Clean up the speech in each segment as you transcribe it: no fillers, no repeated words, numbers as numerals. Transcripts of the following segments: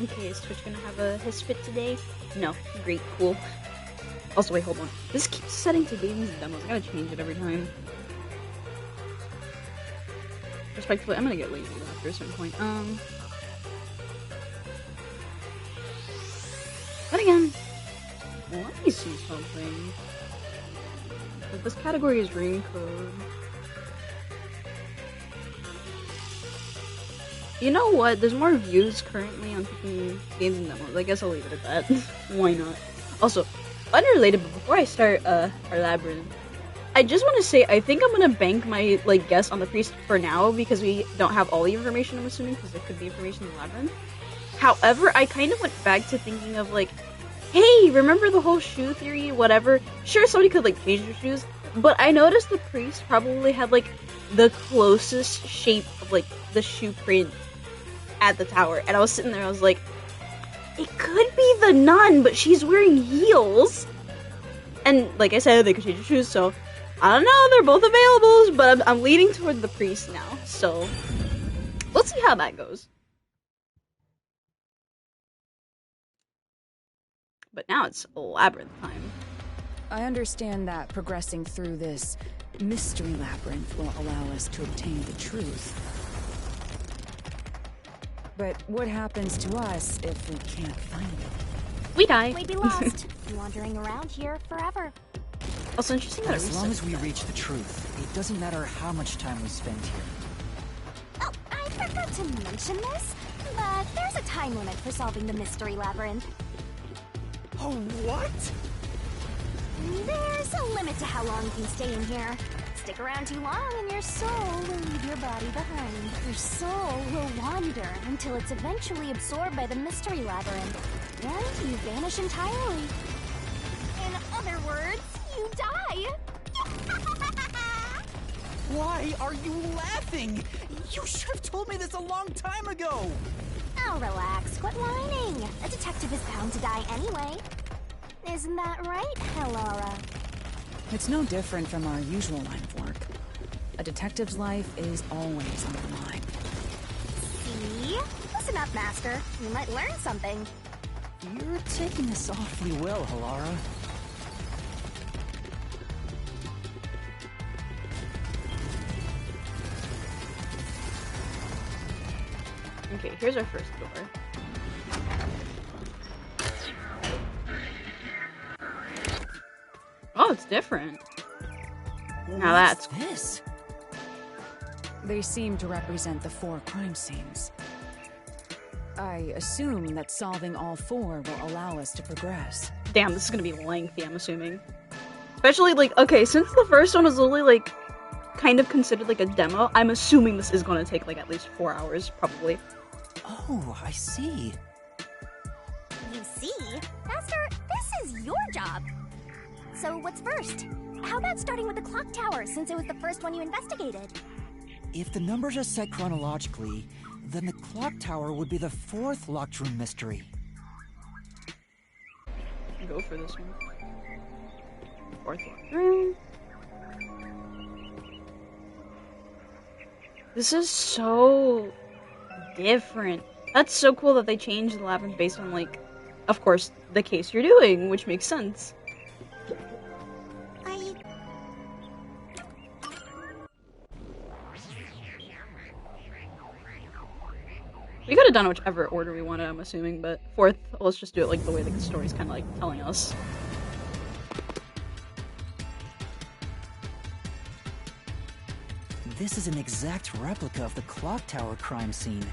Okay, is Twitch gonna have a his fit today? No. Great, cool. Also, wait, hold on. This keeps setting to games demos. I gotta change it every time. Respectfully, I'm gonna get lazy after a certain point. But again, let me see something. Like, this category is ring code. You know what? There's more views currently on picking games and demos. I guess I'll leave it at that. Why not? Also, unrelated, but before I start our Labyrinth, I just want to say I think I'm gonna bank my guess on the priest for now because we don't have all the information. I'm assuming because there could be information in the Labyrinth. However, I kind of went back to thinking of hey, remember the whole shoe theory? Whatever. Sure, somebody could change their shoes, but I noticed the priest probably had the closest shape of the shoe print at the tower, and I was sitting there, I was like, it could be the nun, but she's wearing heels. And like I said, they could change their shoes, so I don't know, they're both available, but I'm leaning toward the priest now, so let's see how that goes. But now it's Labyrinth time. I understand that progressing through this mystery labyrinth will allow us to obtain the truth. But what happens to us if we can't find it? We die. We'd be lost, wandering around here forever. Also interesting that as long as we reach the truth, it doesn't matter how much time we spend here. Oh, I forgot to mention this, but there's a time limit for solving the mystery labyrinth. Oh, what? There's a limit to how long you can stay in here. Stick around too long and your soul will leave your body behind. Your soul will wander until it's eventually absorbed by the mystery labyrinth. And you vanish entirely. In other words, you die. Why are you laughing? You should have told me this a long time ago. Oh, relax. Quit whining. A detective is bound to die anyway. Isn't that right, Hellara? It's no different from our usual line of work. A detective's life is always on the line. See? Listen up, Master. You might learn something. You're taking this awfully well, Hellara. Okay, here's our first door. Oh, it's different. Now that's What's this? They seem to represent the 4 crime scenes. I assume that solving all 4 will allow us to progress. Damn, this is gonna be lengthy, I'm assuming. Especially, okay, since the first one was only, kind of considered, a demo, I'm assuming this is gonna take, at least 4 hours, probably. Oh, I see. You see? Master, this is your job. So what's first? How about starting with the clock tower, since it was the first one you investigated? If the numbers are set chronologically, then the clock tower would be the 4th locked room mystery. Go for this one. 4th locked room. This is so different. That's so cool that they changed the labyrinth based on, of course, the case you're doing, which makes sense. We could have done whichever order we wanted, I'm assuming, but 4th, let's just do it the way the story's kind of telling us. This is an exact replica of the clock tower crime scene.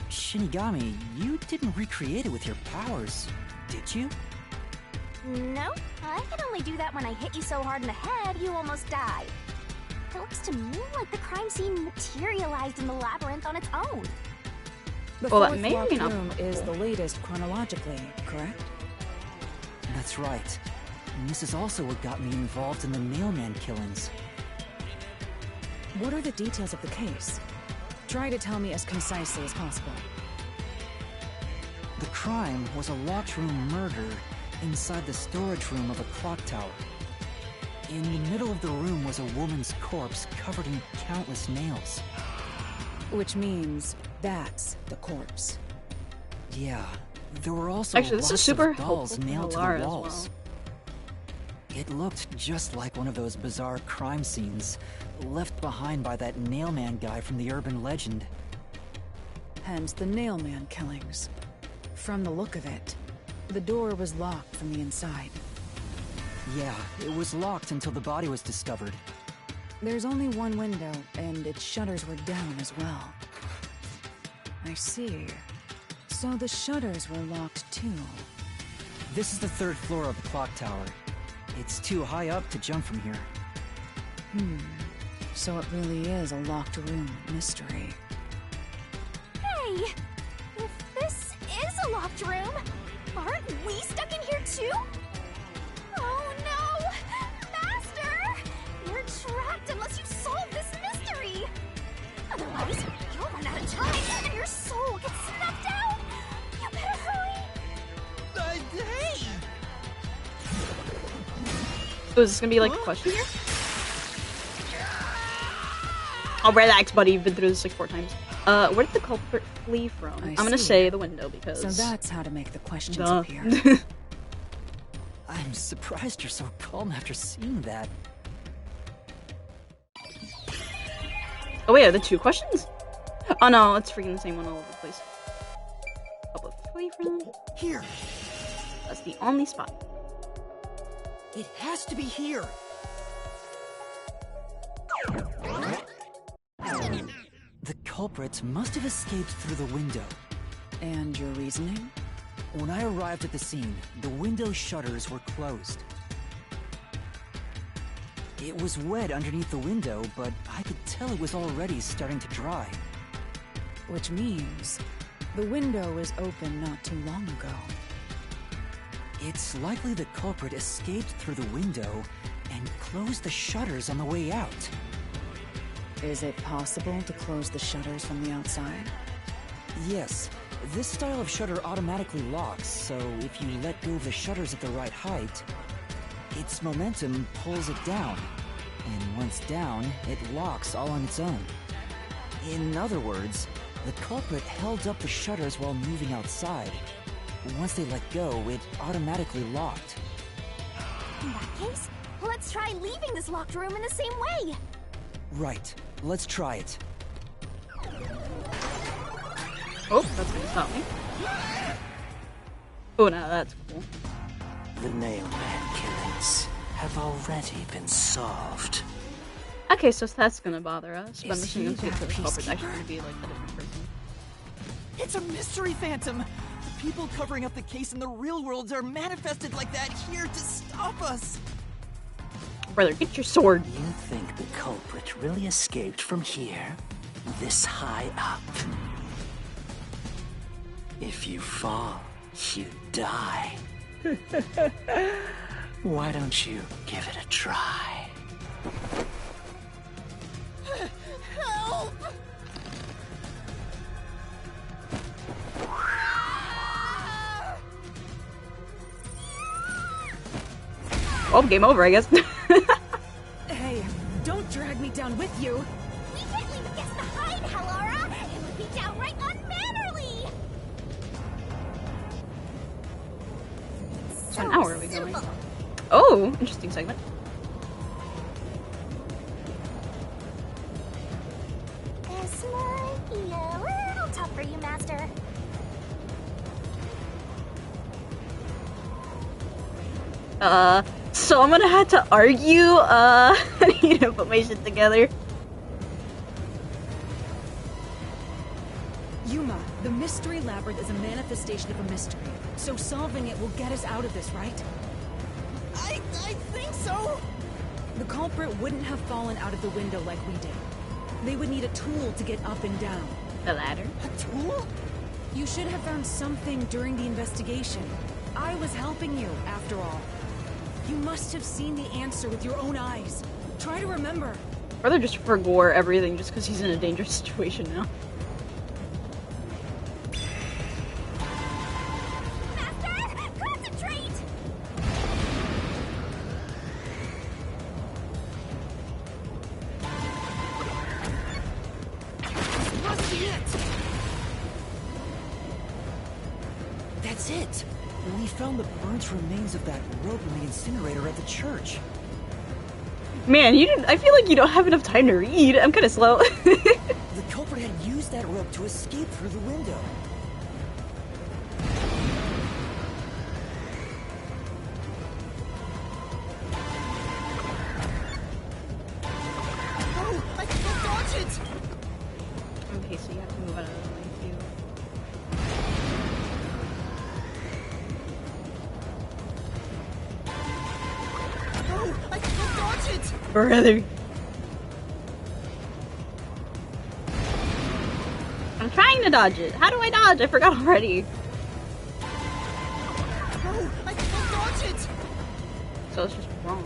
Shinigami, you didn't recreate it with your powers, did you? No, I can only do that when I hit you so hard in the head you almost die. It looks to me like the crime scene materialized in the labyrinth on its own. The well, that 4th may or may locked not room is the latest chronologically, correct? That's right. And this is also what got me involved in the mailman killings. What are the details of the case? Try to tell me as concisely as possible. The crime was a locked room murder inside the storage room of a clock tower. In the middle of the room was a woman's corpse covered in countless nails. Which means that's the corpse. Yeah, there were also Actually, this is lots super of dolls helpful for nailed to Lara the as walls. well. It looked just like one of those bizarre crime scenes left behind by that nailman guy from the urban legend. Hence the nailman killings. From the look of it, the door was locked from the inside. Yeah, it was locked until the body was discovered. There's only one window, and its shutters were down as well. I see. So the shutters were locked too. This is the 3rd floor of the clock tower. It's too high up to jump from here. So it really is a locked room mystery. Hey! If this is a locked room, aren't we stuck in here too? Oh no! Master! You're trapped unless you solve this mystery! Otherwise, you'll run out of time and your soul gets snuffed out! You better hurry! Hey! Oh, is this gonna be like a question here? Oh, relax, buddy. You've been through this like 4 times. Where did the culprit flee from? I'm gonna say the window because. So that's how to make the questions Duh. appear. I'm surprised you're so calm after seeing that. Oh wait, are the 2 questions? Oh no, it's freaking the same one all over the place. Culprit flee from. Here! That's the only spot. It has to be here! The culprit must have escaped through the window. And your reasoning? When I arrived at the scene, the window shutters were closed. It was wet underneath the window, but I could tell it was already starting to dry. Which means the window was open not too long ago. It's likely the culprit escaped through the window and closed the shutters on the way out. Is it possible to close the shutters from the outside? Yes, this style of shutter automatically locks, so if you let go of the shutters at the right height, its momentum pulls it down. And once down, it locks all on its own. In other words, the culprit held up the shutters while moving outside. Once they let go, it automatically locked. In that case, let's try leaving this locked room in the same way! Right, let's try it. Oh, that's gonna stop me. Oh, now that's cool. The Nailman killings have already been solved. Okay, so that's gonna bother us. But I'm Is just he gonna see if that the culprit's actually peacekeeper? gonna be like a different person. It's a mystery phantom! The people covering up the case in the real world are manifested like that here to stop us! Brother, get your sword. You think the culprit really escaped from here? This high up? If you fall, you die. Why don't you give it a try? Help! Oh, game over, I guess. Hey, don't drag me down with you! We can't leave the guests behind, Hallara! It would be downright unmannerly! What hour are we going? Oh, interesting segment. This might be a little tough for you, Master. So I'm gonna have to argue, I need to put my shit together. Yuma, the mystery labyrinth is a manifestation of a mystery. So solving it will get us out of this, right? I think so! The culprit wouldn't have fallen out of the window like we did. They would need a tool to get up and down. The ladder? A tool? You should have found something during the investigation. I was helping you, after all. You must have seen the answer with your own eyes. Try to remember. Brother just forgore everything just because he's in a dangerous situation now. Master, concentrate! Must be it! That's it! We found the burnt remains of that rope in the incinerator at the church. Man, I feel like you don't have enough time to read. I'm kind of slow. The culprit had used that rope to escape through the window. Oh, I can't dodge it! Okay, so you have to move out of the way too. Oh, I can't dodge it! Brother. I'm trying to dodge it. How do I dodge? I forgot already. Oh, I can't dodge it! So it's just wrong.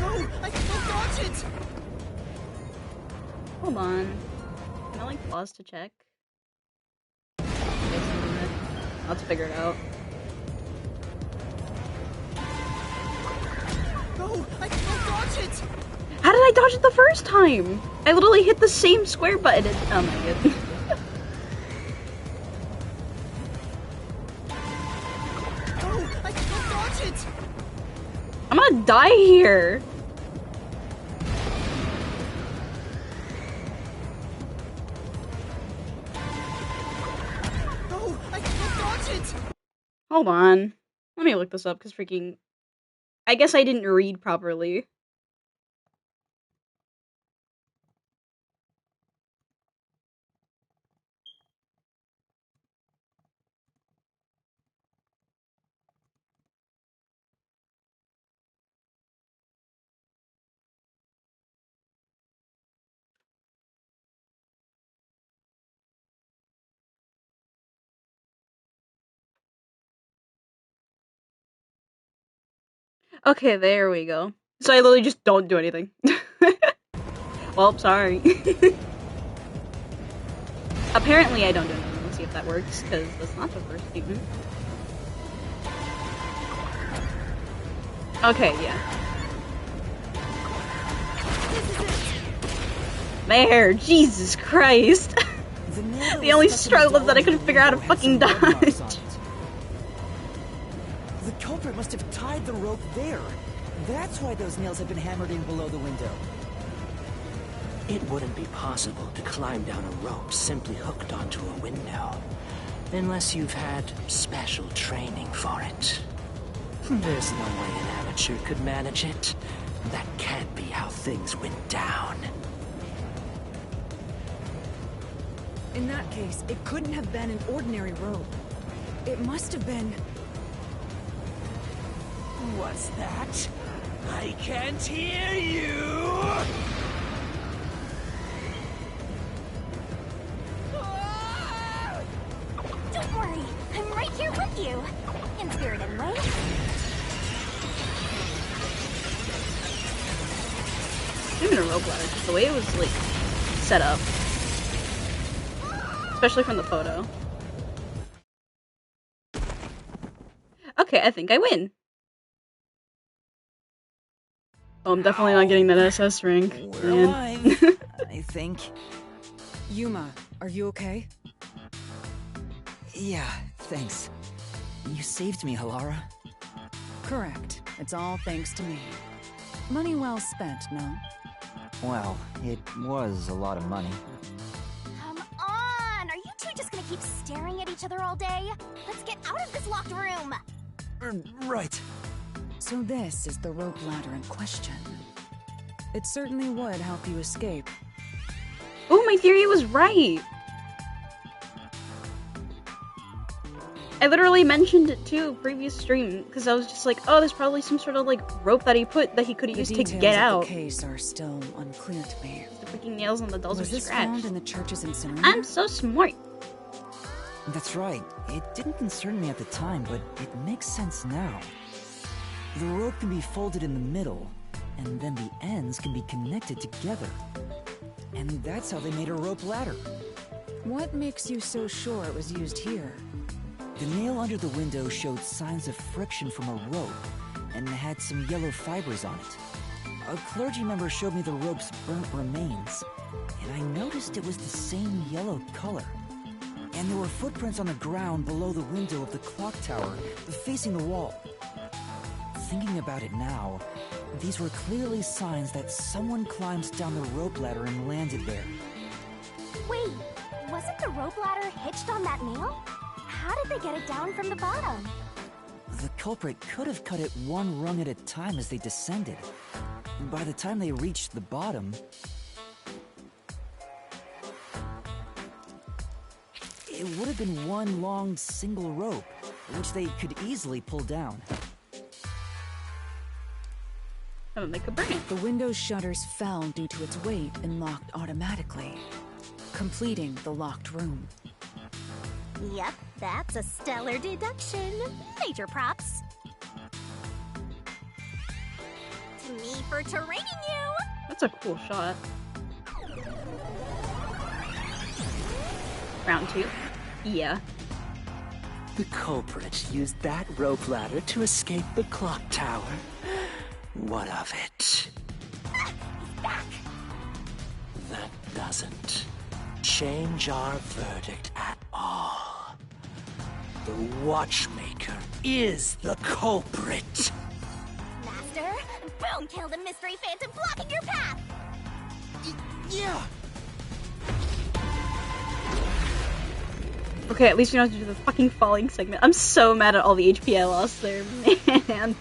Oh, I can't dodge it! Hold on. Can I like pause to check? Let's figure it out. Oh, I can't dodge it! How did I dodge it the first time? I literally hit the same square button. Oh my god. Oh, I can't dodge it! I'm gonna die here. Oh, I can't dodge it! Hold on. Let me look this up because freaking. I guess I didn't read properly. Okay, there we go. So I literally just don't do anything. Well, sorry. Apparently I don't do anything. Let's see if that works, because that's not the first statement. Okay, yeah. There, Jesus Christ. The only struggle is that I couldn't figure out how to fucking dodge. The culprit must have tied the rope there. That's why those nails have been hammered in below the window. It wouldn't be possible to climb down a rope simply hooked onto a window, unless you've had special training for it. There's no way an amateur could manage it. That can't be how things went down. In that case, it couldn't have been an ordinary rope. It must have been... What's that? I can't hear you! Don't worry, I'm right here with you. In spirit, anyway. Even a rope ladder, just the way it was like set up, especially from the photo. Okay, I think I win. Oh, I'm definitely not getting that SS rank. We're Man. alive, I think. Yuma, are you okay? Yeah, thanks. You saved me, Halara. Correct. It's all thanks to me. Money well spent, no? Well, it was a lot of money. Come on! Are you two just gonna keep staring at each other all day? Let's get out of this locked room! Right. So this is the rope ladder in question. It certainly would help you escape. Oh, my theory was right. I literally mentioned it too previous stream because I was just like, oh, there's probably some sort of like rope that he could use to get out. The case are still unclear to me. The freaking nails on the dolls Was are this found scratched. in the church's incinerator? I'm so smart. That's right. It didn't concern me at the time, but it makes sense now. The rope can be folded in the middle, and then the ends can be connected together. And that's how they made a rope ladder. What makes you so sure it was used here? The nail under the window showed signs of friction from a rope, and had some yellow fibers on it. A clergy member showed me the rope's burnt remains, and I noticed it was the same yellow color. And there were footprints on the ground below the window of the clock tower, facing the wall. Thinking about it now, these were clearly signs that someone climbed down the rope ladder and landed there. Wait, wasn't the rope ladder hitched on that nail? How did they get it down from the bottom? The culprit could have cut it one rung at a time as they descended. By the time they reached the bottom, it would have been one long single rope, which they could easily pull down. And then they could burn it. The window's shutters fell due to its weight and locked automatically, completing the locked room. Yep, that's a stellar deduction. Major props. To me for training you! That's a cool shot. Round 2. Yeah. The culprit used that rope ladder to escape the clock tower. What of it? Back! That doesn't change our verdict at all. The watchmaker is the culprit. Master, boom! Kill the mystery phantom blocking your path! Yeah! Okay, at least you don't have to do the fucking falling segment. I'm so mad at all the HP I lost there, man.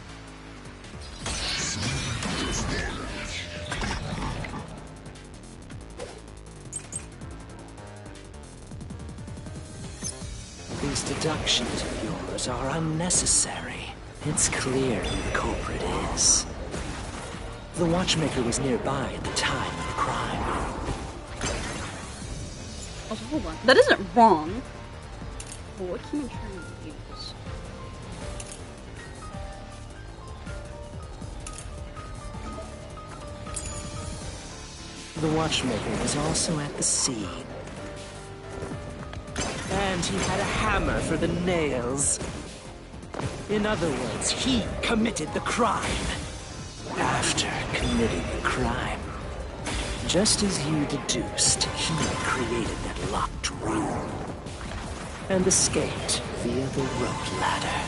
These deductions of yours are unnecessary. It's clear who the culprit is. The watchmaker was nearby at the time of the crime. Also, hold on. That isn't wrong. But what can you try and use? The watchmaker was also at the scene. And he had a hammer for the nails. In other words, he committed the crime. After committing the crime, just as you deduced, he created that locked room and escaped via the rope ladder.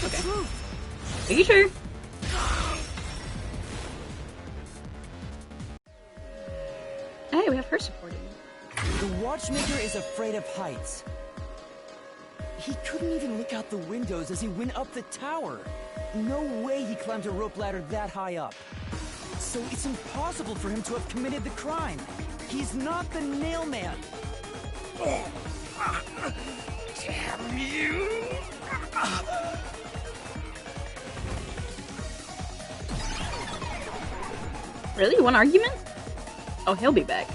Okay. Are you sure? Hey, we have her supporting. the watchmaker is afraid of heights. He couldn't even look out the windows as he went up the tower. No way he climbed a rope ladder that high up. So it's impossible for him to have committed the crime. He's not the nail man. Damn you! Really? One argument? Oh, he'll be back.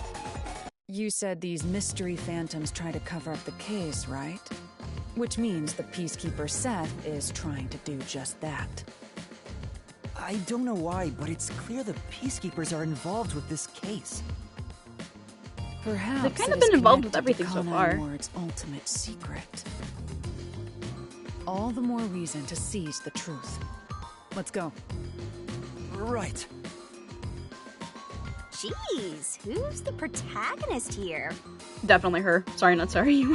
You said these mystery phantoms try to cover up the case, right? Which means the Peacekeeper Seth is trying to do just that. I don't know why, but it's clear the Peacekeepers are involved with this case. Perhaps They've kind it of is been involved with connected to everything so Conan far. Ward's ultimate secret. All the more reason to seize the truth. Let's go. Right. Jeez, who's the protagonist here? Definitely her. Sorry, not sorry.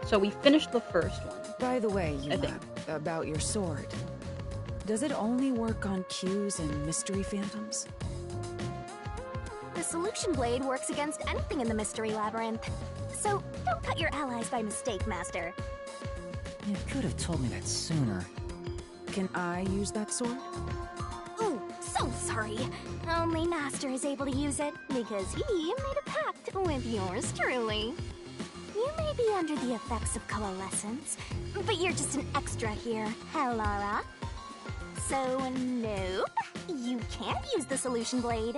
So we finished the first one. By the way, I think. about your sword. Does it only work on cues and mystery phantoms? The solution blade works against anything in the mystery labyrinth. So don't cut your allies by mistake, Master. You could have told me that sooner. Can I use that sword? Ooh, so sorry. Only Master is able to use it because he made a pact with yours truly. You may be under the effects of coalescence, but you're just an extra here, Hellara. So, nope, you can't use the solution blade.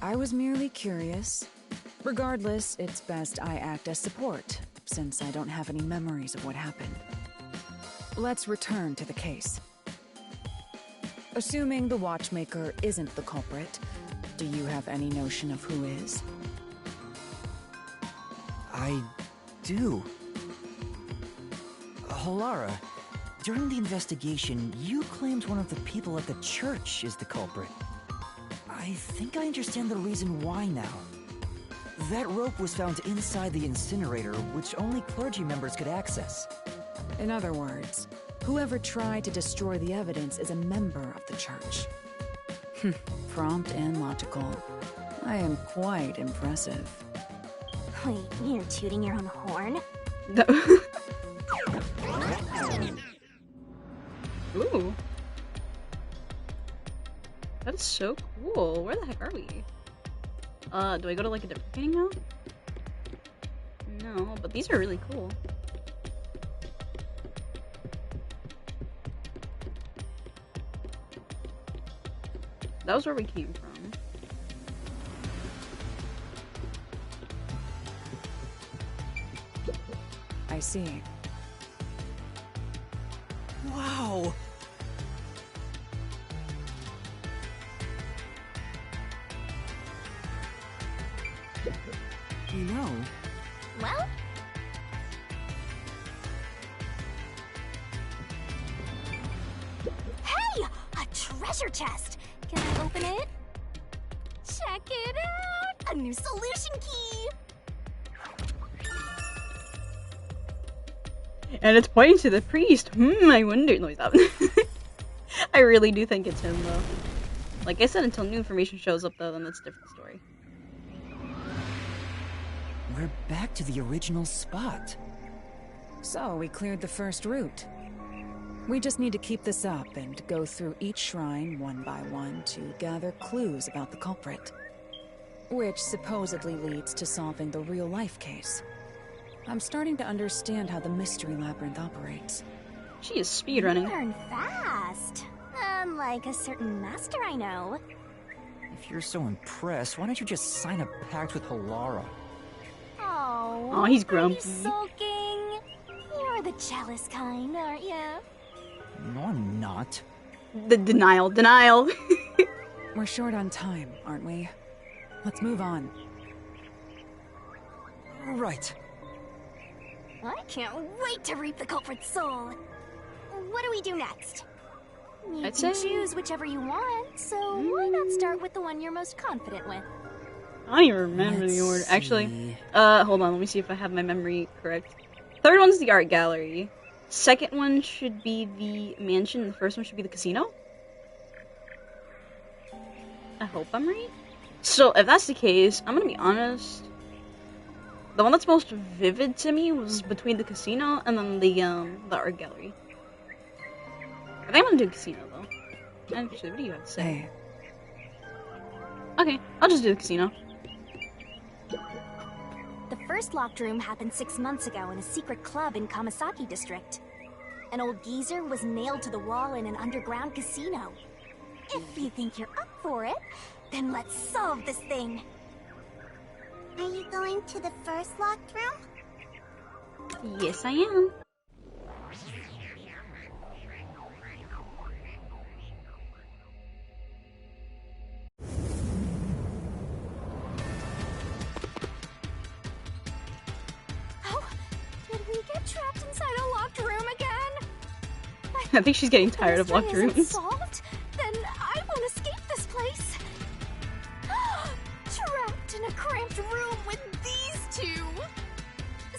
I was merely curious. Regardless, it's best I act as support, since I don't have any memories of what happened. Let's return to the case. Assuming the watchmaker isn't the culprit, do you have any notion of who is? I do. Halara, during the investigation, you claimed one of the people at the church is the culprit. I think I understand the reason why now. That rope was found inside the incinerator, which only clergy members could access. In other words, whoever tried to destroy the evidence is a member of the church. Prompt and logical. I am quite impressive. Wait, you're tooting your own horn? Ooh. That's so cool. Where the heck are we? Do I go to like a different painting now? No, but these are really cool. That was where we came from. I see. Wow! You know, Well, hey! A treasure chest! Can I open it? Check it out! A new solution key! And it's pointing to the priest. I wonder. No, stop. I really do think it's him, though. Like I said, until new information shows up, though, then that's a different story. we're back to the original spot. So, we cleared the first route. We just need to keep this up and go through each shrine one by one to gather clues about the culprit. Which supposedly leads to solving the real-life case. I'm starting to understand how the Mystery Labyrinth operates. She is speedrunning. Learn fast. Unlike a certain master I know. If you're so impressed, why don't you just sign a pact with Halara? Oh, Aw, he's are you grumpy. sulking? You're the jealous kind, aren't you? No, I'm not. The denial. Denial. We're short on time, aren't we? Let's move on. Right. I can't wait to reap the culprit's soul. What do we do next? You I'd can say- choose whichever you want, so why not start with the one you're most confident with? I don't even remember the Let's order. Actually, see. hold on. Let me see if I have my memory correct. Third one's the art gallery. Second one should be the mansion. The first one should be the casino. I hope I'm right. So, if that's the case, I'm gonna be honest. The one that's most vivid to me was between the casino and then the art gallery. I think I'm gonna do casino though. Actually, what do you have to say? Hey, Okay, I'll just do the casino. The first locked room happened 6 months ago in a secret club in Kamasaki district. An old geezer was nailed to the wall in an underground casino. If you think you're up for it, then let's solve this thing. Are you going to the first locked room? Yes, I am. Oh, did we get trapped inside a locked room again? I think she's getting tired of The locked mystery isn't rooms. solved? Then I won't escape this place. Trapped in a cramped room with these two.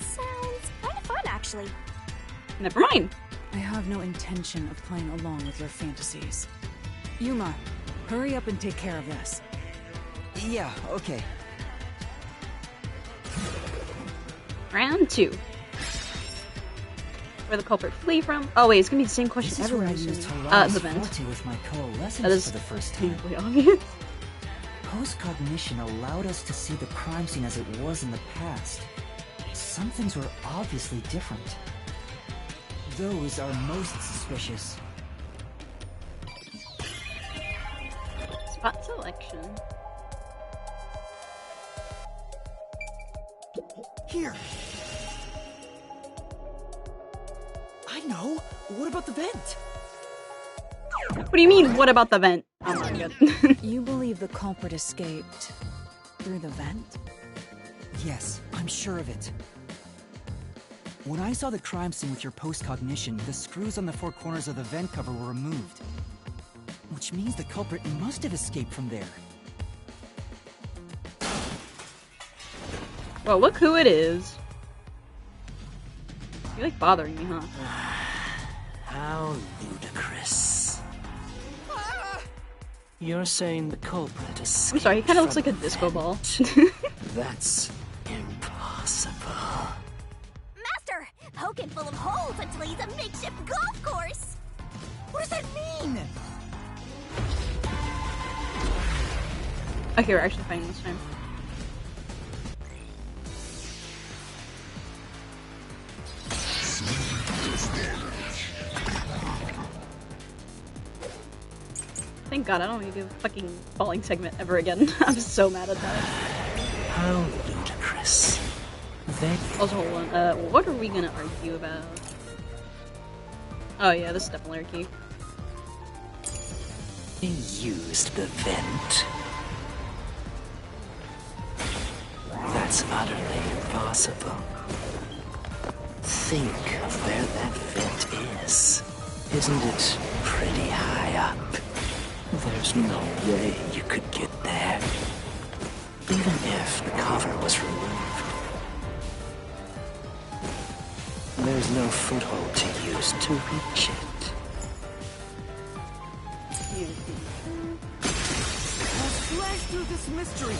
Sounds kind of fun, actually. Never mind. I have no intention of playing along with your fantasies. Yuma, hurry up and take care of this. Yeah, okay. Round 2. Where the culprit flee from? Oh wait, it's gonna be the same question This is where I everyone's used doing. Halara's The vent. forte with my coalescence That is for the first time. painfully obvious. Post-cognition allowed us to see the crime scene as it was in the past. Some things were obviously different. Those are most suspicious. Spot selection. Here! I know! What about the vent? What do you mean, what about the vent? Oh my god. You believe the culprit escaped through the vent? Yes, I'm sure of it. When I saw the crime scene with your post-cognition, the screws on the four corners of the vent cover were removed. Which means the culprit must have escaped from there. Well, look who it is. You like bothering me, huh? How ludicrous. You're saying the culprit escaped. I'm sorry, he kind of looks from like a disco ball. That's impossible. Master! Poke it full of holes until he's a makeshift golf course! What does that mean? Okay, we're actually fighting this time. Thank God I don't need to do a fucking falling segment ever again. I'm so mad at that. How ludicrous. They Also, hold on. What are we gonna argue about? Oh yeah, this is definitely our key. used the vent. That's utterly impossible. Think of where that vent is. Isn't it pretty high up? There's no way you could get there. Even if the cover was removed. There's no foothold to use to reach it. I'll slash through this mystery.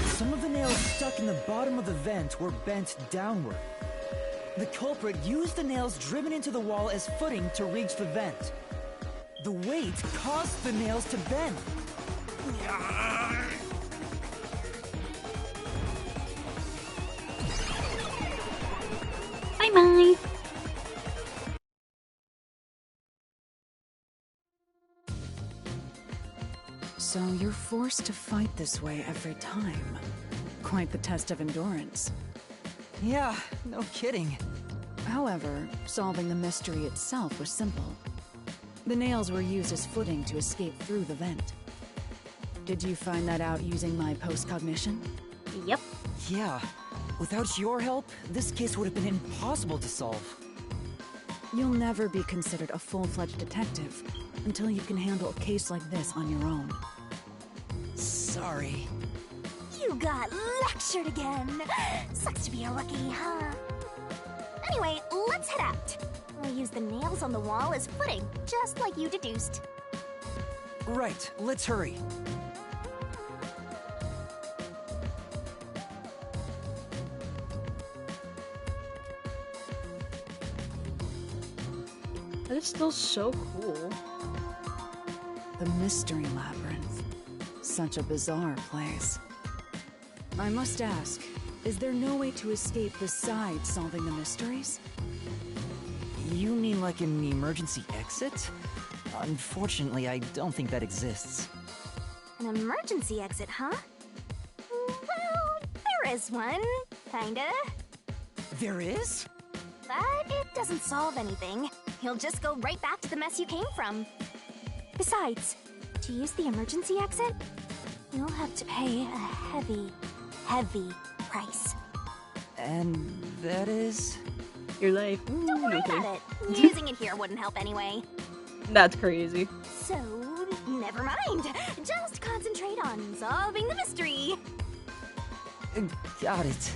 Some of the nails stuck in the bottom of the vent were bent downward. The culprit used the nails driven into the wall as footing to reach the vent. The weight caused the nails to bend. Bye-bye. So you're forced to fight this way every time. Quite the test of endurance. Yeah, no kidding. However, solving the mystery itself was simple. The nails were used as footing to escape through the vent. Did you find that out using my post-cognition? Yep. Yeah, without your help, this case would have been impossible to solve. You'll never be considered a full-fledged detective until you can handle a case like this on your own. Sorry. You got lectured again. Sucks to be a rookie, huh? Anyway, let's head out. We'll use the nails on the wall as footing, just like you deduced. Right, let's hurry. That is still so cool. The Mystery Labyrinth. Such a bizarre place. I must ask, is there no way to escape besides solving the mysteries? You mean like an emergency exit? Unfortunately, I don't think that exists. An emergency exit, huh? Well, there is one, kinda. There is? But it doesn't solve anything. You'll just go right back to the mess you came from. Besides, to use the emergency exit, you'll have to pay a heavy, heavy price. And that is? Your life. Ooh, Don't worry no kidding. about it. Using it here wouldn't help anyway. That's crazy. So, never mind. Just concentrate on solving the mystery. Got it.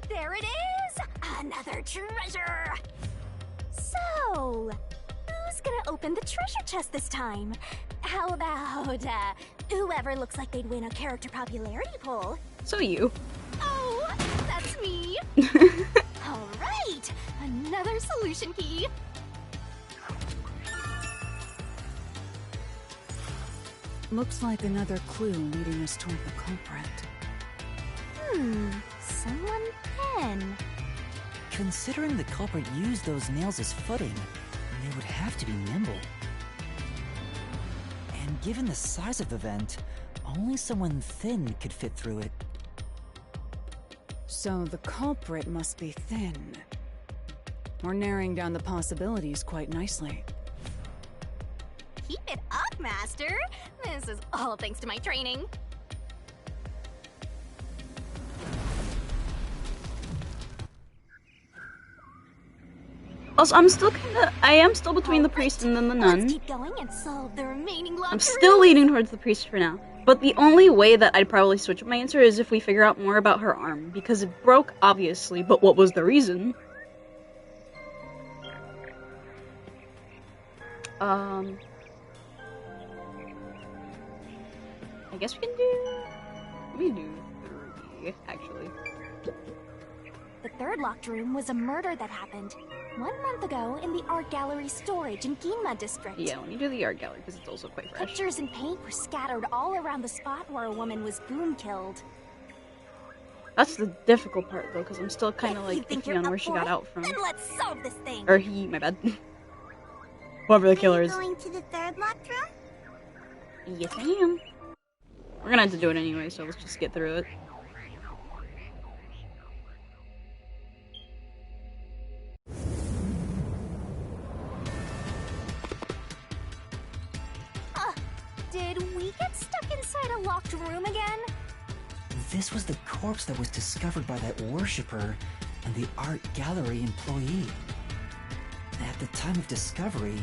There it is! Another treasure! So, who's gonna open the treasure chest this time? How about, whoever looks like they'd win a character popularity poll? So you. Oh, that's me! Alright! Another solution key! Looks like another clue leading us toward the culprit. Someone can. Considering the culprit used those nails as footing, they would have to be nimble. And given the size of the vent, only someone thin could fit through it. So the culprit must be thin. We're narrowing down the possibilities quite nicely. Keep it up, Master! This is all thanks to my training. Also, I am still between the priest and then the nun. Let's keep going and solve the remaining locked I'm still rooms. leaning towards the priest for now. But the only way that I'd probably switch up my answer is if we figure out more about her arm. Because it broke, obviously, but what was the reason? I guess we can do... Let me do 3, actually. The third locked room was a murder that happened 1 month ago in the art gallery storage in Ginma district. Yeah, let me do the art gallery because it's also quite fresh. Pictures and paint were scattered all around the spot where a woman was boom killed. That's the difficult part, though, because I'm still kind of If you like think iffy you're on up where she for got it, out from. Then let's solve this thing. Or he, my bad. Whoever the killer is. Going to the third locked room? Yes, I am. We're gonna have to do it anyway, so let's just get through it. Did we get stuck inside a locked room again? This was the corpse that was discovered by that worshipper and the art gallery employee. At the time of discovery,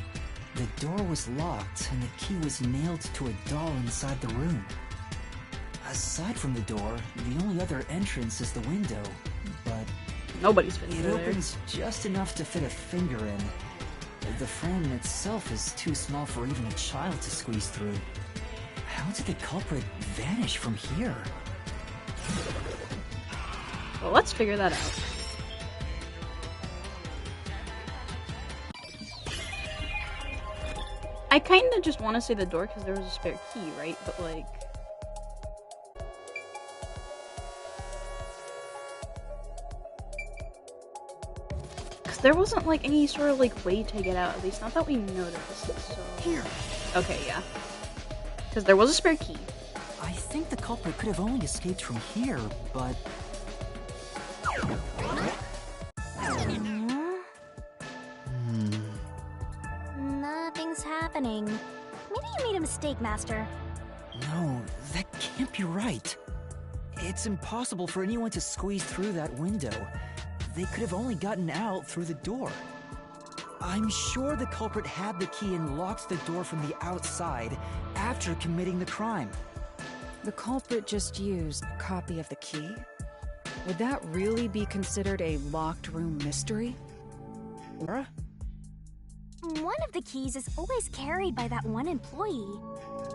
the door was locked and the key was nailed to a doll inside the room. Aside from the door, the only other entrance is the window, but Nobody's fitting it through there. opens just enough to fit a finger in. The frame itself is too small for even a child to squeeze through. How did the culprit vanish from here? Well, let's figure that out. I kind of just want to say the door because there was a spare key, right? But like... Because there wasn't like any sort of like way to get out, at least not that we noticed, so... Here. Okay, yeah. Because there was a spare key. I think the culprit could have only escaped from here, but... Nothing's happening. Maybe you made a mistake, Master. No, that can't be right. It's impossible for anyone to squeeze through that window. They could have only gotten out through the door. I'm sure the culprit had the key and locked the door from the outside after committing the crime. The culprit just used a copy of the key? Would that really be considered a locked room mystery? Laura? One of the keys is always carried by that one employee.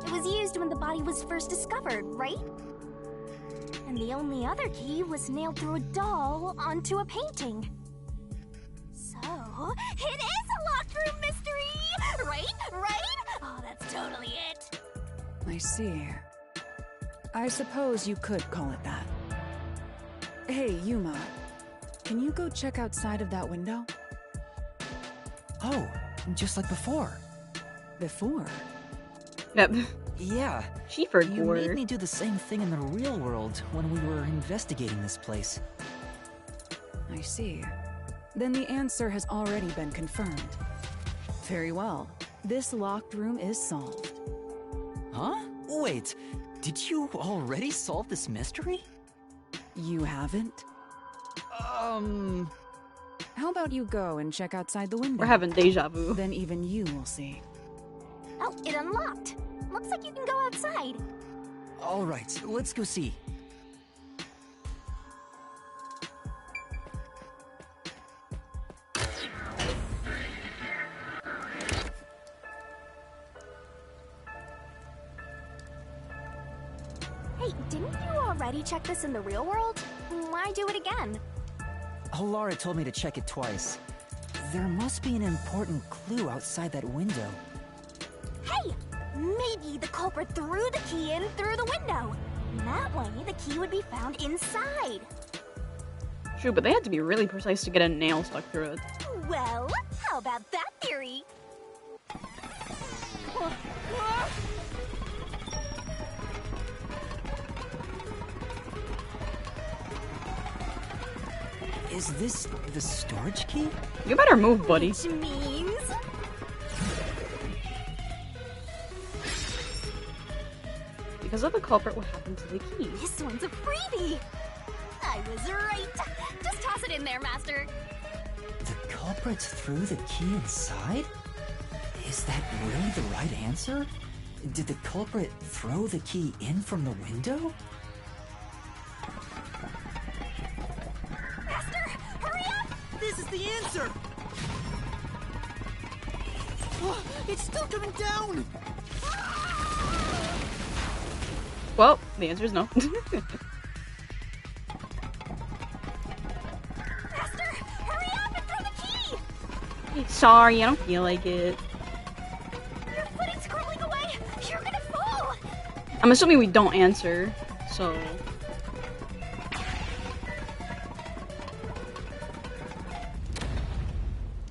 It was used when the body was first discovered, right? And the only other key was nailed through a doll onto a painting. So, it is a locked room mystery! Right? Oh, that's totally it. I see. I suppose you could call it that. Hey, Yuma. Can you go check outside of that window? Oh, just like before. Before? Yep. Yeah. She You made me do the same thing in the real world when we were investigating this place. I see. Then the answer has already been confirmed. Very well. This locked room is solved. Huh? Wait, did you already solve this mystery? You haven't? How about you go and check outside the window? We're having deja vu. Then even you will see. Oh, it unlocked. Looks like you can go outside. Alright, let's go see. Hey, didn't you already check this in the real world? Why do it again? Laura told me to check it twice. There must be an important clue outside that window. Hey! Maybe the culprit threw the key in through the window. That way, the key would be found inside. True, but they had to be really precise to get a nail stuck through it. Well, how about that theory? Is this the storage key? You better move, buddy. Which means... Because of the culprit, what happened to the key? This one's a freebie! I was right! Just toss it in there, Master! The culprit threw the key inside? Is that really the right answer? Did the culprit throw the key in from the window? Master, hurry up! This is the answer! Oh, it's still coming down! Well, the answer is no. Master, hurry up and throw the key! Sorry, I don't feel like it. Your footing's crumbling away! You're gonna fall! I'm assuming we don't answer, so...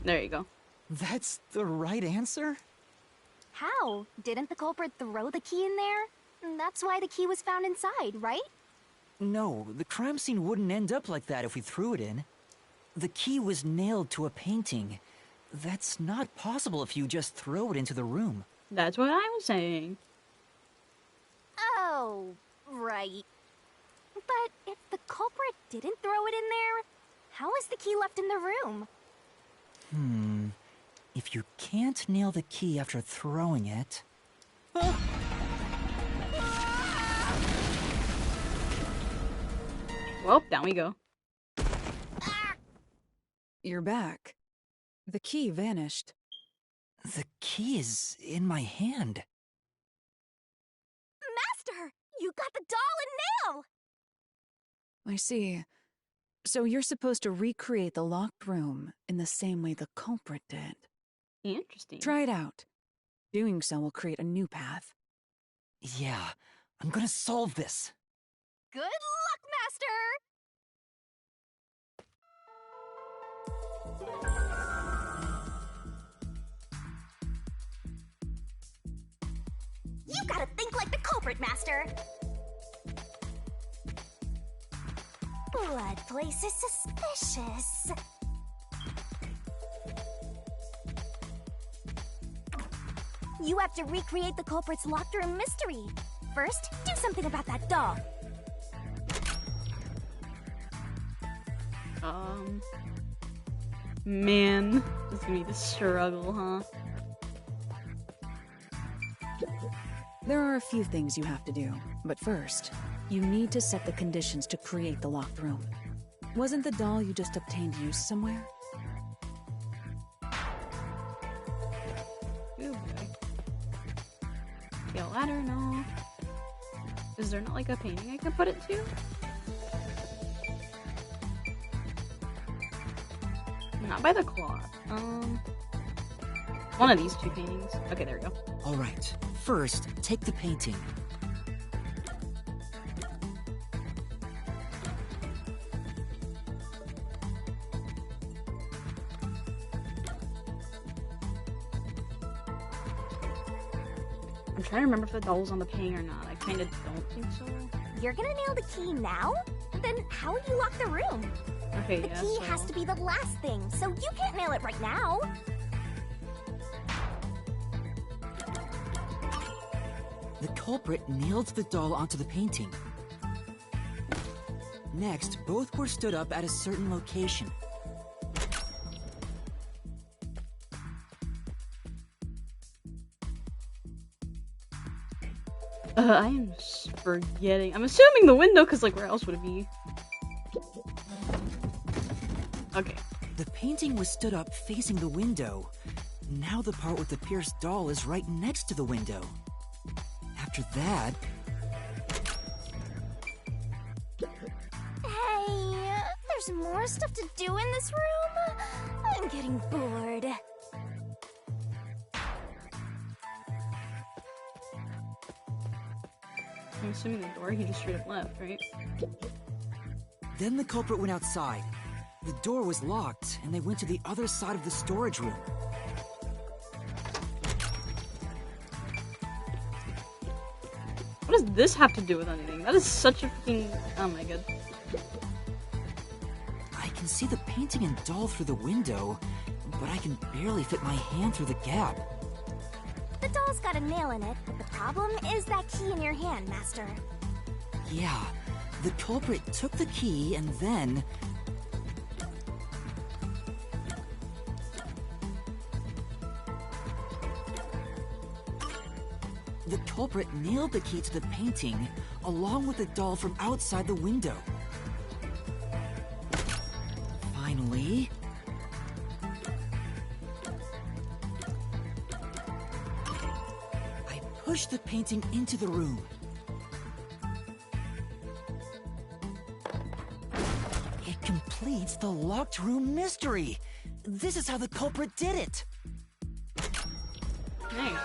There you go. That's the right answer? How? Didn't the culprit throw the key in there? That's why the key was found inside, right? No, the crime scene wouldn't end up like that if we threw it in. The key was nailed to a painting. That's not possible if you just throw it into the room. That's what I was saying. Oh, right. But if the culprit didn't throw it in there, how is the key left in the room? If you can't nail the key after throwing it... Well, down we go. You're back. The key vanished. The key is in my hand. Master, you got the doll and nail! I see. So you're supposed to recreate the locked room in the same way the culprit did. Interesting. Try it out. Doing so will create a new path. Yeah, I'm gonna solve this. Good luck, Master! You gotta think like the culprit, Master! Blood place is suspicious. You have to recreate the culprit's locked room mystery. First, do something about that doll. Man, this is gonna be the struggle, huh? There are a few things you have to do, but first, you need to set the conditions to create the locked room. Wasn't the doll you just obtained used somewhere? Ooh, boy. Okay, a ladder, no. Is there not like a painting I can put it to? Not by the clock. One of these two paintings. Okay, there we go. Alright, first, take the painting. I'm trying to remember if the doll was on the painting or not. I kind of don't think so. You're gonna nail the key now? Then how would you lock the room? Okay, The yeah, key so... has to be the last thing, so you can't nail it right now. The culprit nailed the doll onto the painting. Next, both were stood up at a certain location. I am forgetting. I'm assuming the window, because, like, where else would it be? Okay. The painting was stood up facing the window. Now the part with the pierced doll is right next to the window. After that... Hey, there's more stuff to do in this room. I'm getting bored. I'm assuming the door he just straight up left, right? Then the culprit went outside. The door was locked, and they went to the other side of the storage room. What does this have to do with anything? That is such a fucking... Oh my god. I can see the painting and doll through the window, but I can barely fit my hand through the gap. The doll's got a nail in it, but the problem is that key in your hand, Master. Yeah, the culprit took the key and then... The culprit nailed the key to the painting, along with the doll from outside the window. Finally... I pushed the painting into the room. It completes the locked room mystery! This is how the culprit did it! Nice.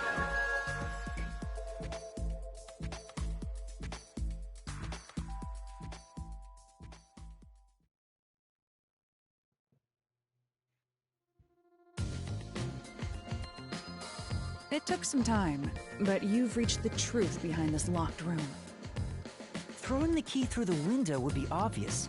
It took some time, but you've reached the truth behind this locked room. Throwing the key through the window would be obvious.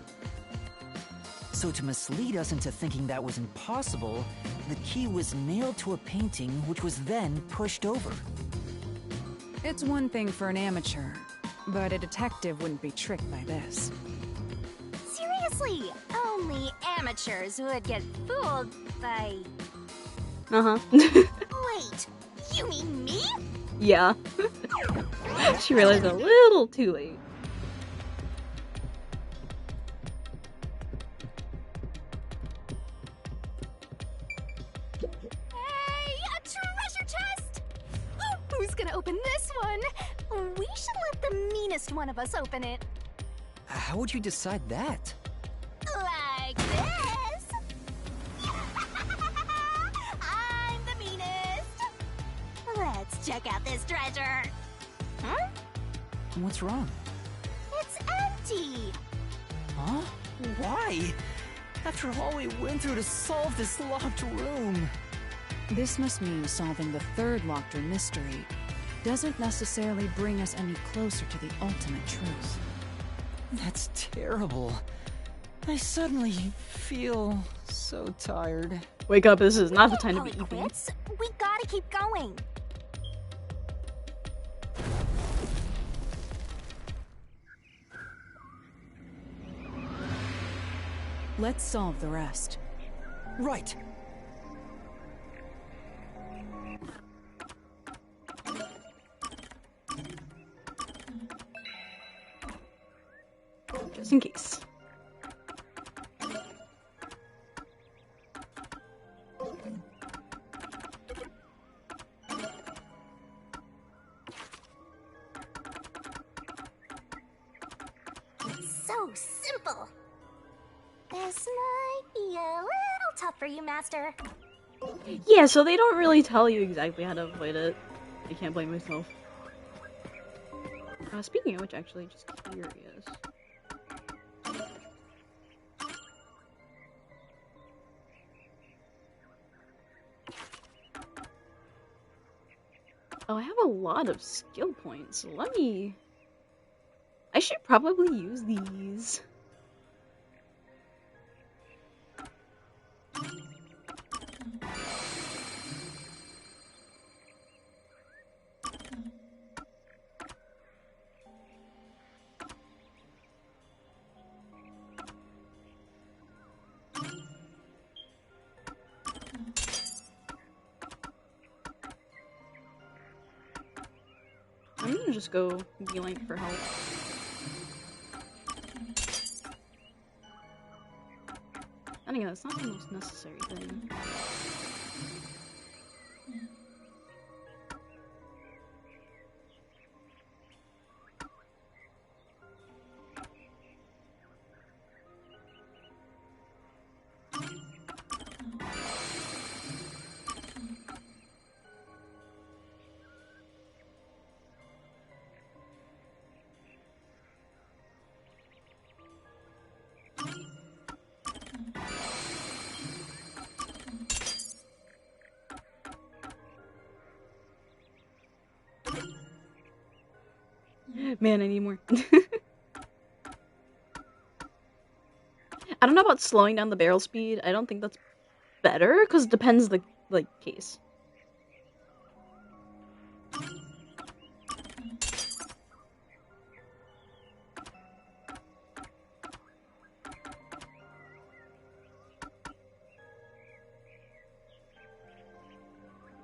So to mislead us into thinking that was impossible, the key was nailed to a painting which was then pushed over. It's one thing for an amateur, but a detective wouldn't be tricked by this. Seriously, only amateurs would get fooled by... Uh-huh. Wait, you mean me? Yeah. She realized a little too late. Hey, a treasure chest! Who's gonna open this one? We should let the meanest one of us open it. How would you decide that? Like this. I'm the meanest. Let's check out this treasure. Huh? What's wrong? It's empty. Huh? Why? After all we went through to solve this locked room. This must mean solving the third locked room mystery doesn't necessarily bring us any closer to the ultimate truth. That's terrible. I suddenly feel so tired. Wake up, this is not the time to Call be it eating. quits. We gotta keep going. Let's solve the rest. Right. Just in case. So simple. This might be a little tough for you, Master. Yeah, so they don't really tell you exactly how to avoid it. I can't blame myself. Speaking of which, actually, just curious. Oh, I have a lot of skill points. Let me... I should probably use these. I'm gonna just go B-Link for help. And again, that's not the most necessary thing. Man, I need more. I don't know about slowing down the barrel speed. I don't think that's better, because it depends the, like, case.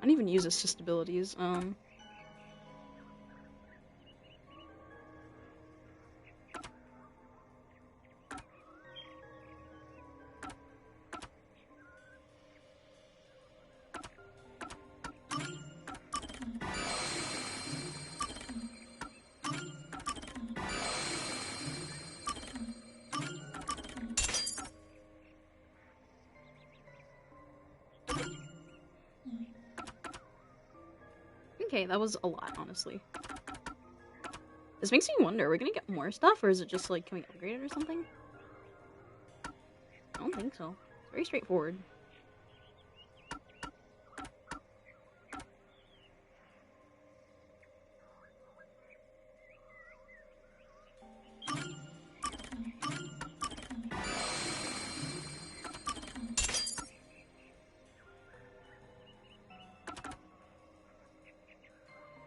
I don't even use assist abilities. Okay, that was a lot, honestly. This makes me wonder, are we gonna get more stuff, or is it just, like, can we upgrade it or something? I don't think so. It's very straightforward.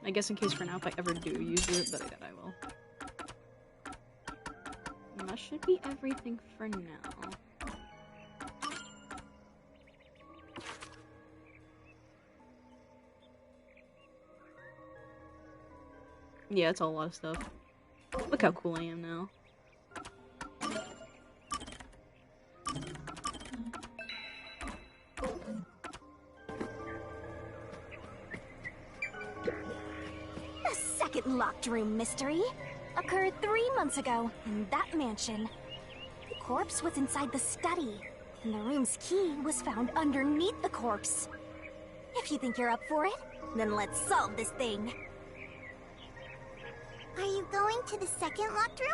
I guess in case for now, if I ever do use it, but I will. And that should be everything for now. Yeah, it's a lot of stuff. Look how cool I am now. The second locked room mystery occurred 3 months ago in that mansion. The corpse was inside the study, and the room's key was found underneath the corpse. If you think you're up for it, then let's solve this thing. Are you going to the second locked room?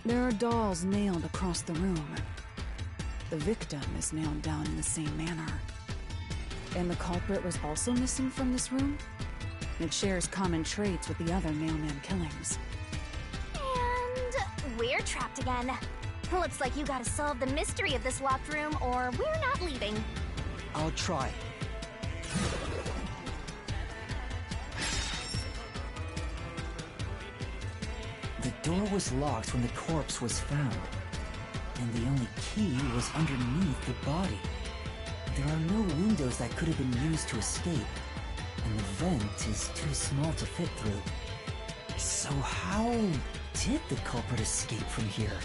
There are dolls nailed across the room. The victim is nailed down in the same manner. And the culprit was also missing from this room? It shares common traits with the other mailman killings. And we're trapped again. Looks like you gotta solve the mystery of this locked room, or we're not leaving. I'll try. The door was locked when the corpse was found, and the only key was underneath the body. There are no windows that could have been used to escape, and the vent is too small to fit through. So how did the culprit escape from here?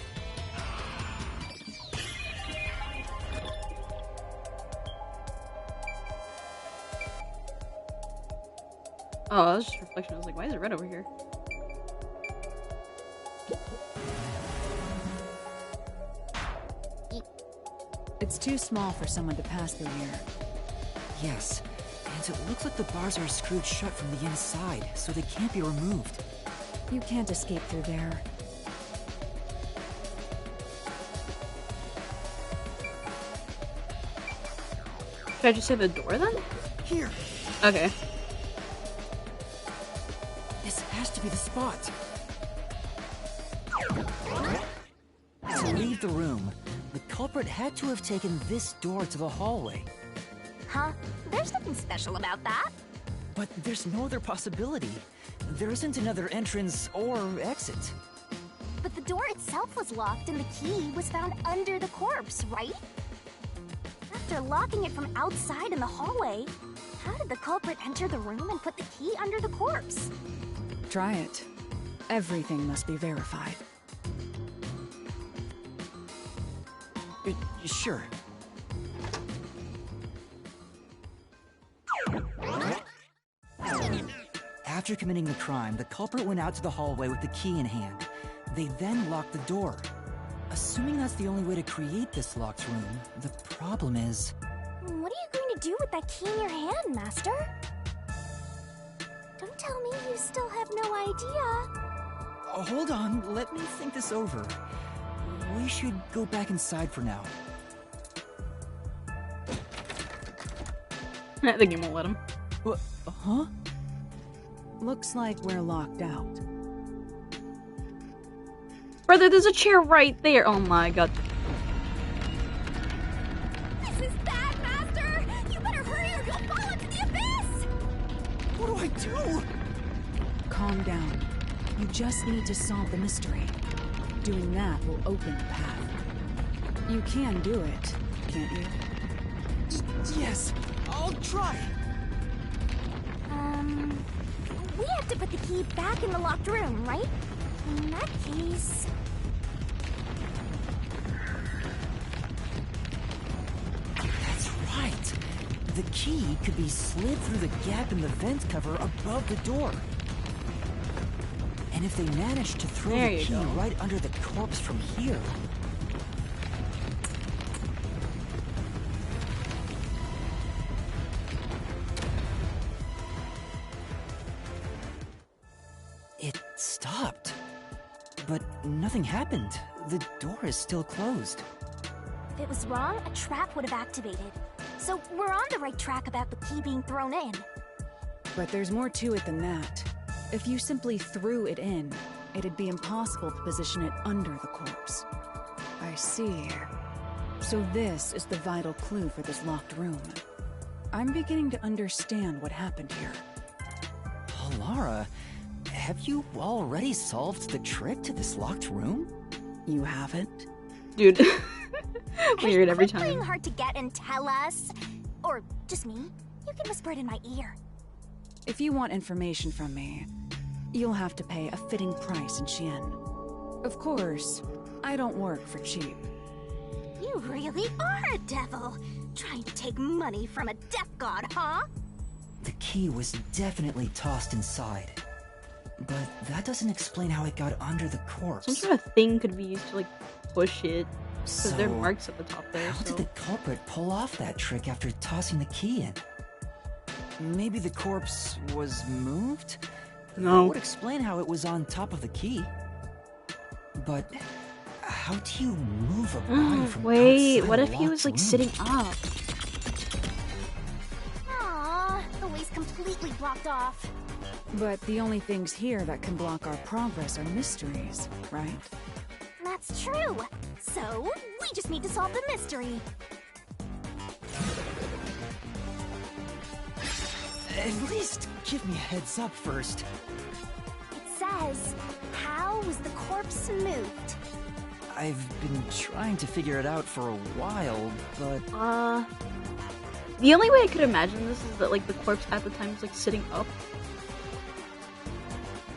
Oh, that was just reflection. I was like, why is it red over here? It's too small for someone to pass through here. Yes, and it looks like the bars are screwed shut from the inside, so they can't be removed. You can't escape through there. Should I just say the door then? Here! Okay. This has to be the spot! To leave the room, the culprit had to have taken this door to the hallway. Huh? There's nothing special about that. But there's no other possibility. There isn't another entrance or exit. But the door itself was locked and the key was found under the corpse, right? After locking it from outside in the hallway, how did the culprit enter the room and put the key under the corpse? Try it. Everything must be verified. Sure. After committing the crime, the culprit went out to the hallway with the key in hand. They then locked the door. Assuming that's the only way to create this locked room, the problem is... What are you going to do with that key in your hand, Master? Don't tell me you still have no idea. Hold on, let me think this over. We should go back inside for now. The game won't let him. What? Huh? Looks like we're locked out. Brother, there's a chair right there. Oh my god. This is bad, Master! You better hurry or you'll fall into the abyss! What do I do? Calm down. You just need to solve the mystery. Doing that will open the path. You can do it, can't you? Yes, I'll try. We have to put the key back in the locked room, right? In that case... That's right. The key could be slid through the gap in the vent cover above the door. And if they manage to throw There the you key go. right under the corpse from here... It stopped. But nothing happened. The door is still closed. If it was wrong, a trap would have activated. So we're on the right track about the key being thrown in. But there's more to it than that. If you simply threw it in, it'd be impossible to position it under the corpse. I see. So this is the vital clue for this locked room. I'm beginning to understand what happened here. Lara, have you already solved the trick to this locked room? You haven't? Dude. Hey, Weird every quit playing time. hard to get and tell us. Or just me. You can whisper it in my ear. If you want information from me, you'll have to pay a fitting price in Xian. Of course, I don't work for cheap. You really are a devil. Trying to take money from a death god, huh? The key was definitely tossed inside. But that doesn't explain how it got under the corpse. Some sort of thing could be used to like push it. Because there are So, marks at the top there. How So. did the culprit pull off that trick after tossing the key in? Maybe the corpse was moved? No. That would explain how it was on top of the key. But how do you move a body from Wait, outside what a if he locked was like room? sitting up? Aww, the way's completely blocked off. But the only things here that can block our progress are mysteries, right? That's true. So, we just need to solve the mystery. At least give me a heads up first. It says, how was the corpse moved? I've been trying to figure it out for a while, but The only way I could imagine this is that like the corpse at the time was like sitting up.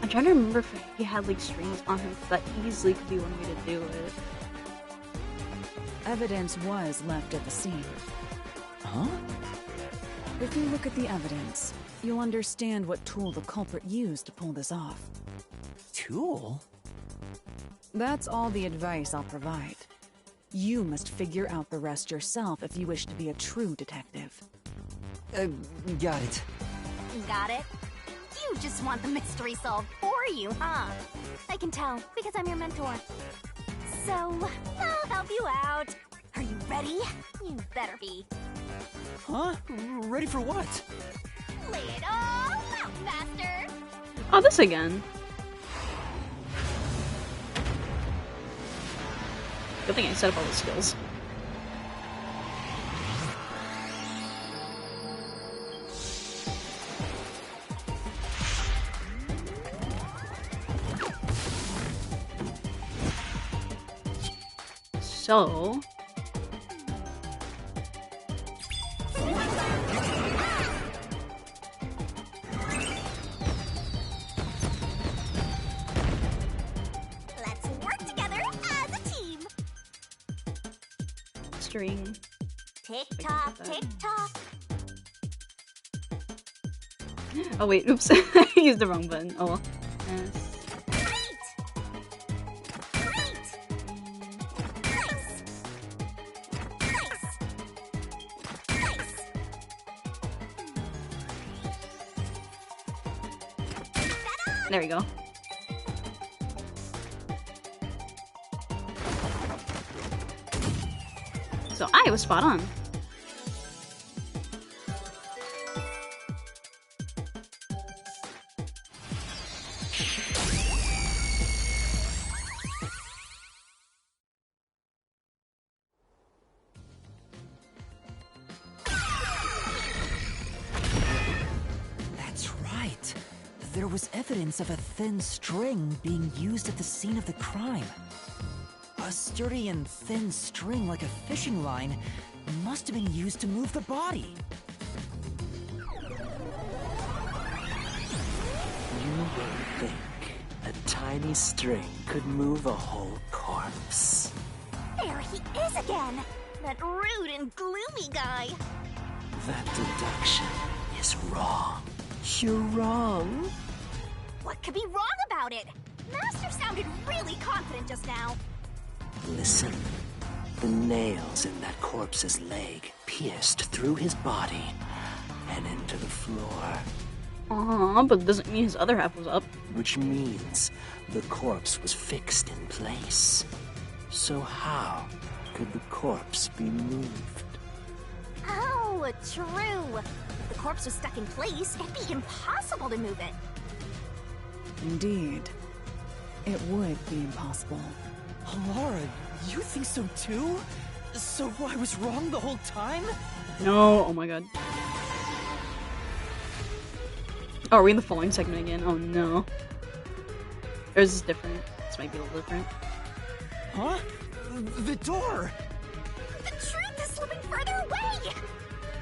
I'm trying to remember if he had like strings on him, because that easily could be one way to do it. Evidence was left at the scene. huh? If you look at the evidence, you'll understand what tool the culprit used to pull this off. Tool? That's all the advice I'll provide. You must figure out the rest yourself if you wish to be a true detective. Got it. Got it? You just want the mystery solved for you, huh? I can tell, because I'm your mentor. So, I'll help you out. Are you ready? You better be. Huh? Ready for what? Lay it all out, Master! Oh, this again. Good thing I set up all the skills. So... Let's work together as a team! string. Tick tock, tick tock. Oh wait, oops. I used the wrong button. Oh well. Yes. Great! Great! Nice! Nice! Nice! There we go. So I was spot on. That's right. There was evidence of a thin string being used at the scene of the crime. A sturdy and thin string like a fishing line must have been used to move the body. You wouldn't think a tiny string could move a whole corpse. There he is again! That rude and gloomy guy! That deduction is wrong. You're wrong. What could be wrong about it? Master sounded really confident just now. Listen. The nails in that corpse's leg pierced through his body and into the floor. But it doesn't mean his other half was up. Which means the corpse was fixed in place. So how could the corpse be moved? Oh, true. If the corpse was stuck in place, it'd be impossible to move it. Indeed. It would be impossible. Laura, you think so too? So I was wrong the whole time? No, oh my god. Oh, are we in the following segment again? Oh no. Or is this different? This might be a little different. Huh? The door! The truth is slipping further away!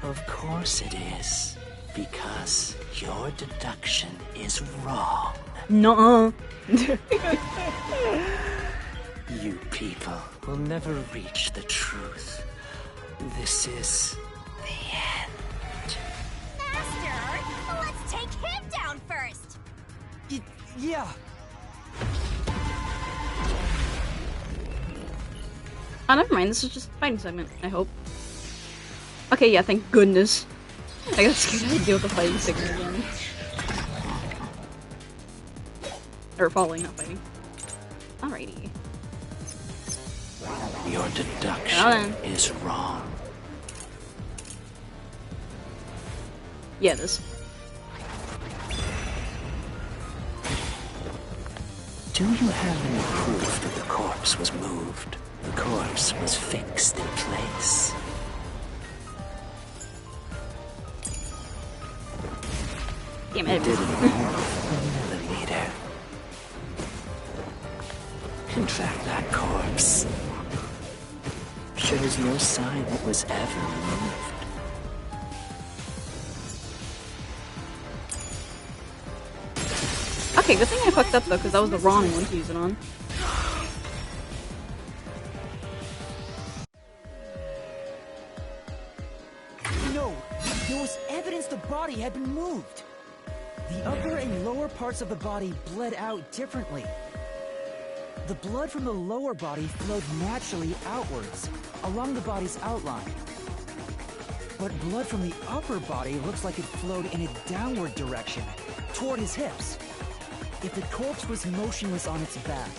Of course it is. Because your deduction is wrong. Nuh-uh. You people will never reach the truth. This is the end. Master, let's take him down first! Yeah. Oh, never mind. This is just a fighting segment, I hope. Okay, yeah, thank goodness. I got scared I would deal with the fighting segment again. Or falling, not fighting. Alrighty. Your deduction is wrong. Yeah, this. Do you have any proof that the corpse was moved? The corpse was fixed in place. Damn it. Didn't move a millimeter. In fact, that corpse shows no sign it was ever moved. Okay, good thing I fucked up though, because that was the wrong one to use it on. No, there was evidence the body had been moved. The upper and lower parts of the body bled out differently. The blood from the lower body flowed naturally outwards, along the body's outline. But blood from the upper body looks like it flowed in a downward direction, toward his hips. If the corpse was motionless on its back,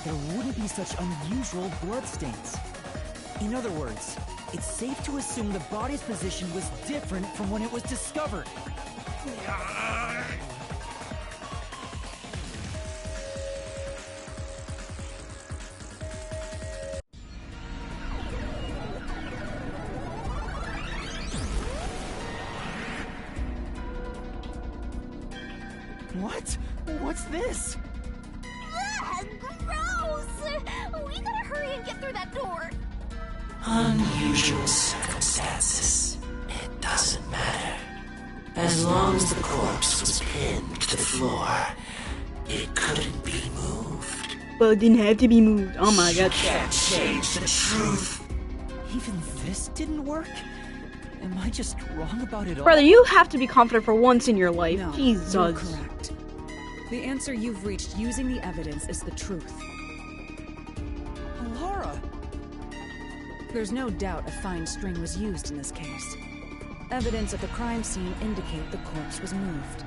there wouldn't be such unusual blood stains. In other words, it's safe to assume the body's position was different from when it was discovered. What? What's this? Ugh, gross! We gotta hurry and get through that door. Unusual circumstances. It doesn't matter. As long as the corpse was pinned to the floor, it couldn't be moved. Well, it didn't have to be moved. Oh my god. Can't change the truth. Even this didn't work? Am I just wrong about it all? Brother, you have to be confident for once in your life. No, Jesus. you're correct. The answer you've reached using the evidence is the truth. Laura! There's no doubt a fine string was used in this case. Evidence at the crime scene indicate the corpse was moved.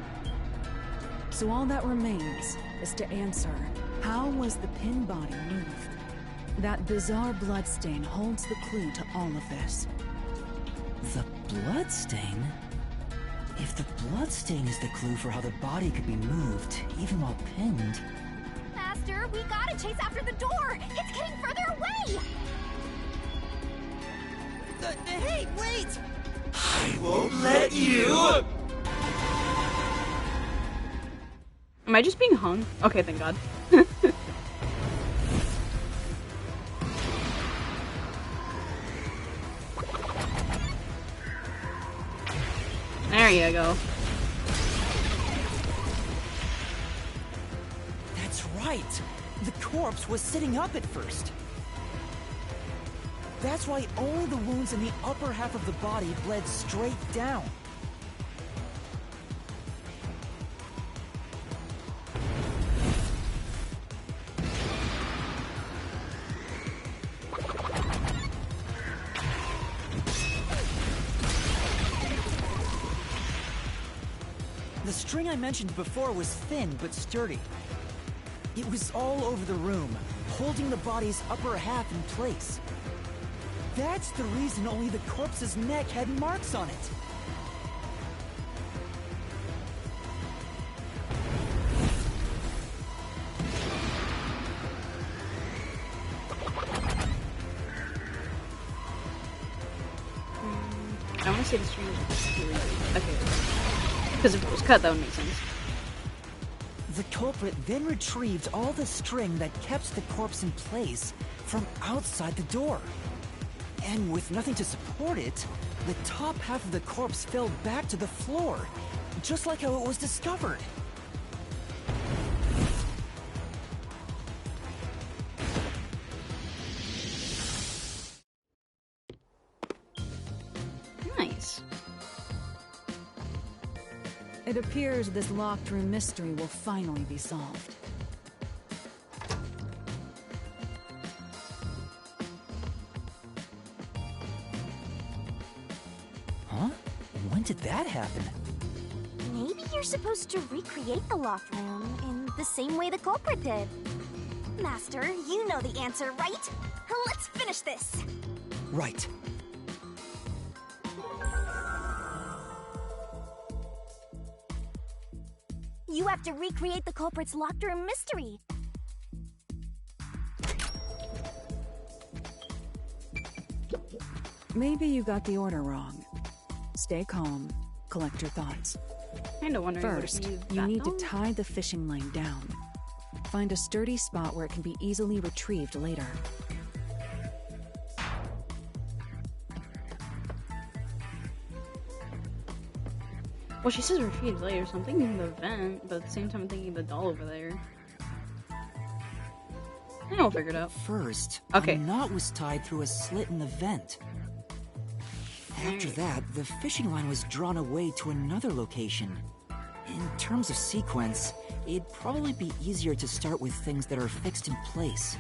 So all that remains is to answer, how was the pin body moved? That bizarre bloodstain holds the clue to all of this. The bloodstain? If the bloodstain is the clue for how the body could be moved, even while pinned... Master, we gotta chase after the door! It's getting further away! Hey, wait! I won't let you! Am I just being hung? Okay, thank God. There you go. That's right! The corpse was sitting up at first. That's why only the wounds in the upper half of the body bled straight down. The string I mentioned before was thin but sturdy. It was all over the room, holding the body's upper half in place. That's the reason only the corpse's neck had marks on it. I want to say the string was really okay. Because if it was cut, that would make sense. The culprit then retrieved all the string that kept the corpse in place from outside the door. And with nothing to support it, the top half of the corpse fell back to the floor, just like how it was discovered. Nice. It appears this locked room mystery will finally be solved. Huh? When did that happen? Maybe you're supposed to recreate the locked room in the same way the culprit did. Master, you know the answer, right? Let's finish this! Right. You have to recreate the culprit's locked room mystery. Maybe you got the order wrong. Stay calm, collect your thoughts. Kinda wondering First, what you need to tie the fishing line down. Find a sturdy spot where it can be easily retrieved later. Well, she says retrieve later, so I'm thinking the vent, but at the same time I'm thinking the doll over there. I will figure it out. First, Okay. a knot was tied through a slit in the vent. After that, the fishing line was drawn away to another location. In terms of sequence, it'd probably be easier to start with things that are fixed in place.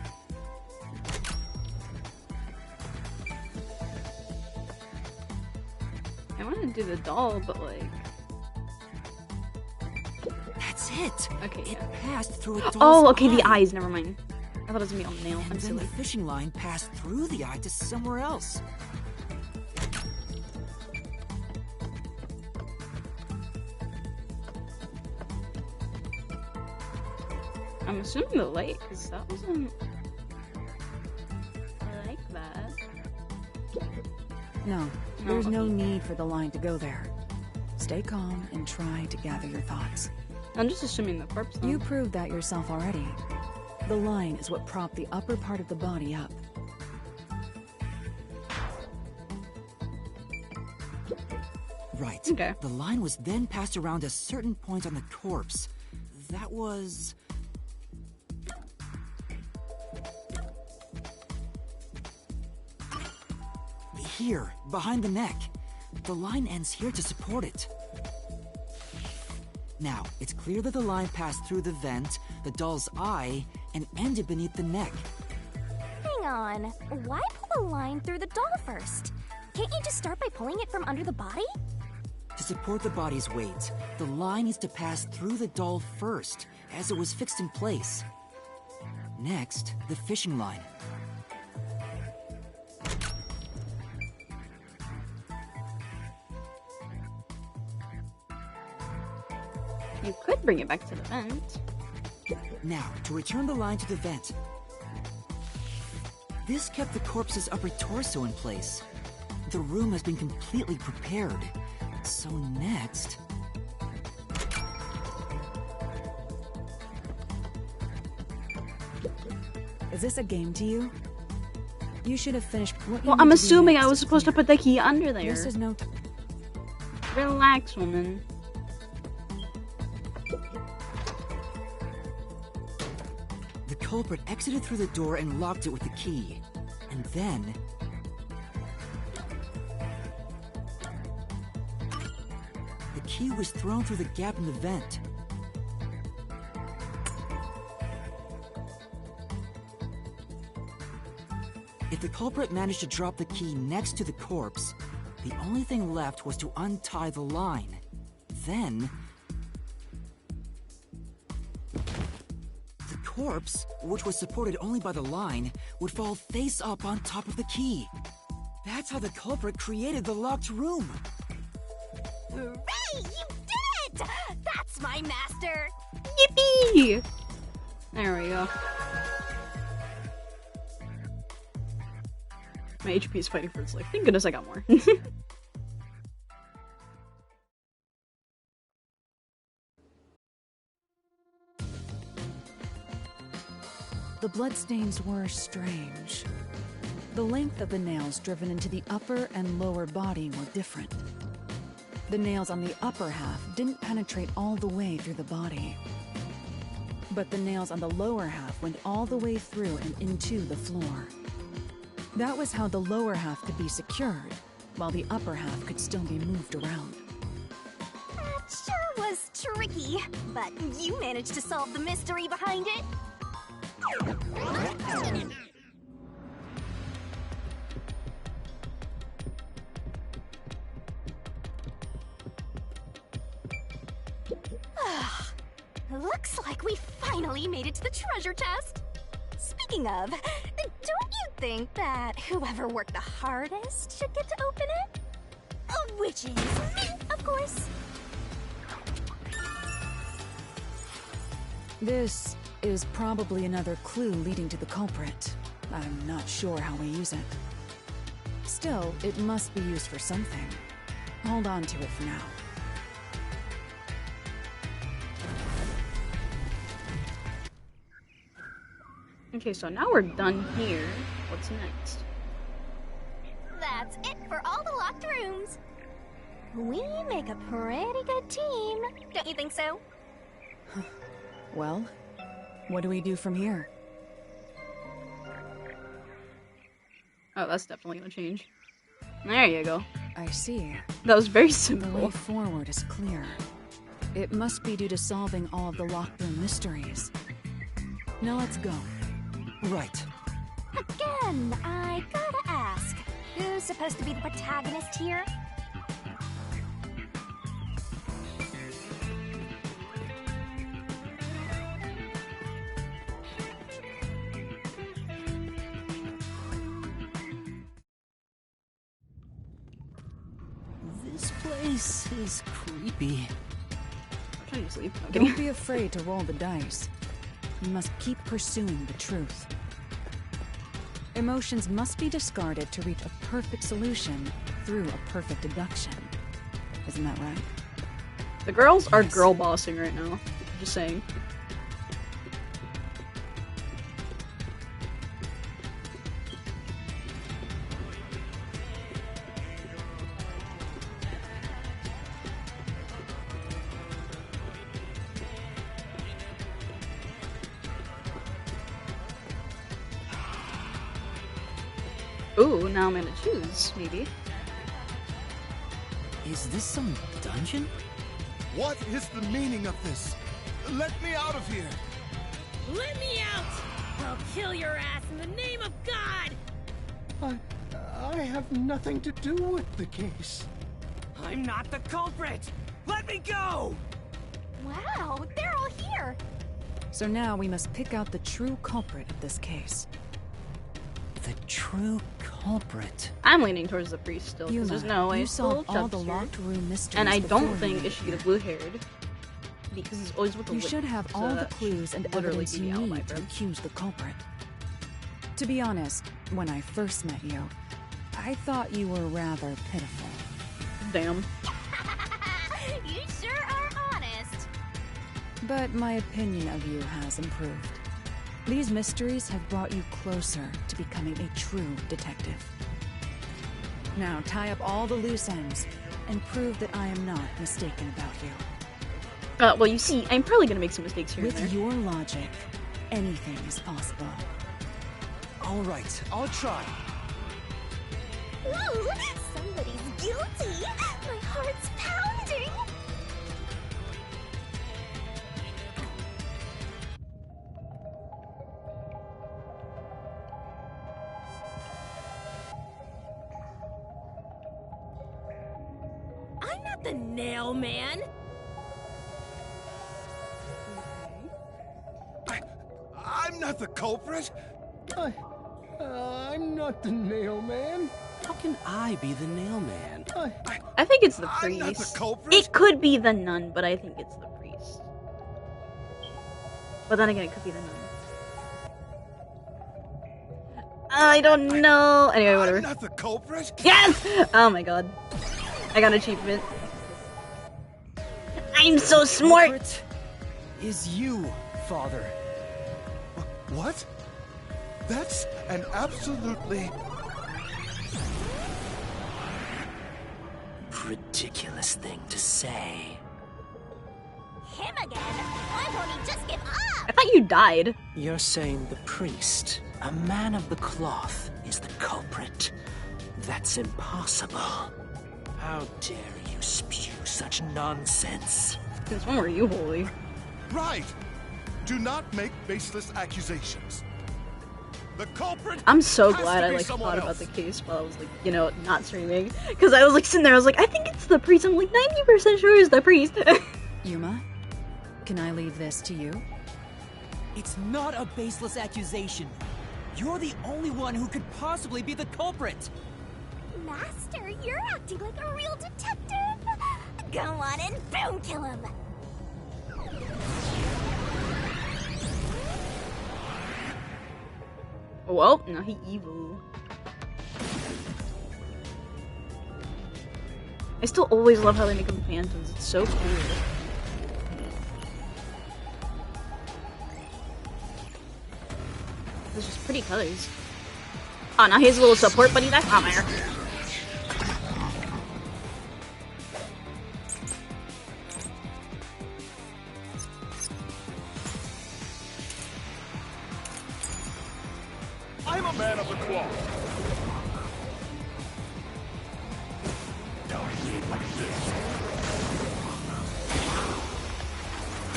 I want to do the doll, but like... That's it! Okay, It yeah. passed through a doll's Oh, okay, the eye. eyes, never mind. I thought it was gonna be on nail. And I'm then silly. the fishing line passed through the eye to somewhere else. I'm assuming the light, because that wasn't like that. No, No, there's no okay. need for the line to go there. Stay calm and try to gather your thoughts. I'm just assuming the corpse. You proved that yourself already. The line is what propped the upper part of the body up. Right. Okay. The line was then passed around a certain point on the corpse. That was... here, behind the neck. The line ends here to support it. Now, it's clear that the line passed through the vent, the doll's eye, and ended beneath the neck. Hang on. Why pull the line through the doll first? Can't you just start by pulling it from under the body? To support the body's weight, the line needs to pass through the doll first, as it was fixed in place. Next, the fishing line. You could bring it back to the vent. Now, to return the line to the vent. This kept the corpse's upper torso in place. The room has been completely prepared. So next... Is this a game to you? You should have finished what you Well, need I'm to do assuming I next was supposed to here. put the key under there. This is no... Relax, woman. The culprit exited through the door and locked it with the key. And then... the key was thrown through the gap in the vent. If the culprit managed to drop the key next to the corpse, the only thing left was to untie the line. Then... the corpse, which was supported only by the line, would fall face up on top of the key. That's how the culprit created the locked room. Hooray! You did it! That's my master! Yippee! There we go. My HP is fighting for its life. Thank goodness I got more. The bloodstains were strange. The length of the nails driven into the upper and lower body were different. The nails on the upper half didn't penetrate all the way through the body. But the nails on the lower half went all the way through and into the floor. That was how the lower half could be secured, while the upper half could still be moved around. That sure was tricky, but you managed to solve the mystery behind it. Looks like we finally made it to the treasure chest. Speaking of, don't you think that whoever worked the hardest should get to open it? Which is me, of course. This is probably another clue leading to the culprit. I'm not sure how we use it. Still, it must be used for something. Hold on to it for now. Okay, so now we're done here. What's next? That's it for all the locked rooms. We make a pretty good team, don't you think so? Well, what do we do from here? Oh, that's definitely gonna change. There you go. I see. That was very The way simple. forward is clear. It must be due to solving all of the locked room mysteries. Now let's go. Right. Again, I gotta ask, who's supposed to be the protagonist here? This place is creepy. I'm trying to sleep. I'm Don't kidding. be afraid to roll the dice. You must keep pursuing the truth. Emotions must be discarded to reach a perfect solution through a perfect deduction. Isn't that right? The girls are Yes. girl bossing right now. Just saying. Ooh, now I'm gonna choose, maybe. Is this some dungeon? What is the meaning of this? Let me out of here! Let me out! I'll kill your ass in the name of God! I have nothing to do with the case. I'm not the culprit! Let me go! Wow, they're all here! So now we must pick out the true culprit of this case. The true culprit. I'm leaning towards the priest still, because Yuma, there's no way. you It's still solved all the Chubster. locked room mysteries And I don't before think you it should be the here. blue-haired. because it's always with the You witness, should have so all the that clues and literally evidence be you the alibi need to for him. accuse the culprit. To be honest, when I first met you, I thought you were rather pitiful. Damn. You sure are honest. But my opinion of you has improved. These mysteries have brought you closer to becoming a true detective. Now tie up all the loose ends and prove that I am not mistaken about you. Well, you see, I'm probably gonna make some mistakes here and With there. your logic, anything is possible. All right, I'll try. Ooh, somebody's guilty. My heart's pounding. I'm not the nail man. I'm not the culprit. I'm not the nail man. How can I be the nail man? I think it's the I'm not the priest. culprit. It could be the nun, but I think it's the priest. But then again, it could be the nun. I don't know. Anyway, whatever. I'm not the culprit. Yes! Oh my god. I got an achievement. I'm so smart! Culprit is you, Father. What? That's an absolutely... Ridiculous thing to say. Him again? Why won't he just give up? I thought you died. You're saying the priest, a man of the cloth, is the culprit? That's impossible. How dare you spew such nonsense? Since when were you holy? Right. Do not make baseless accusations. The culprit. I'm so has glad to I be like someone thought about else. the case while I was like, you know, not streaming. Because I was like sitting there, I was like, I think it's the priest. I'm like 90% sure it's the priest. Yuma, can I leave this to you? It's not a baseless accusation. You're the only one who could possibly be the culprit. Master, you're acting like a real detective. Go on and boom kill him. Well, now he evil. I still always love how they make them phantoms. It's so cool. Those just pretty colors. Oh, now here's a little support buddy back on there. I'm a man of the cloth.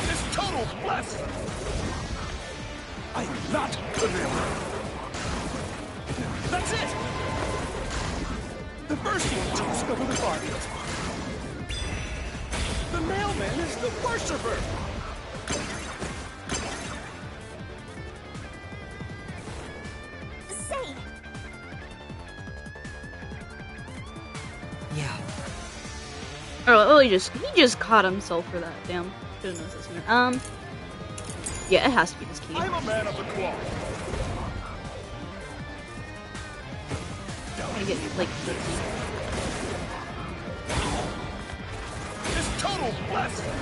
This total blasphemy. I am not the nailman. That's it. The first one to discover the body. The mailman is the worshiper. Say, Yeah. Oh, he just caught himself for that. Damn, should have noticed this sooner. Yeah, it has to be this key. I'm a man of the cloth. I get like This total blasphemy.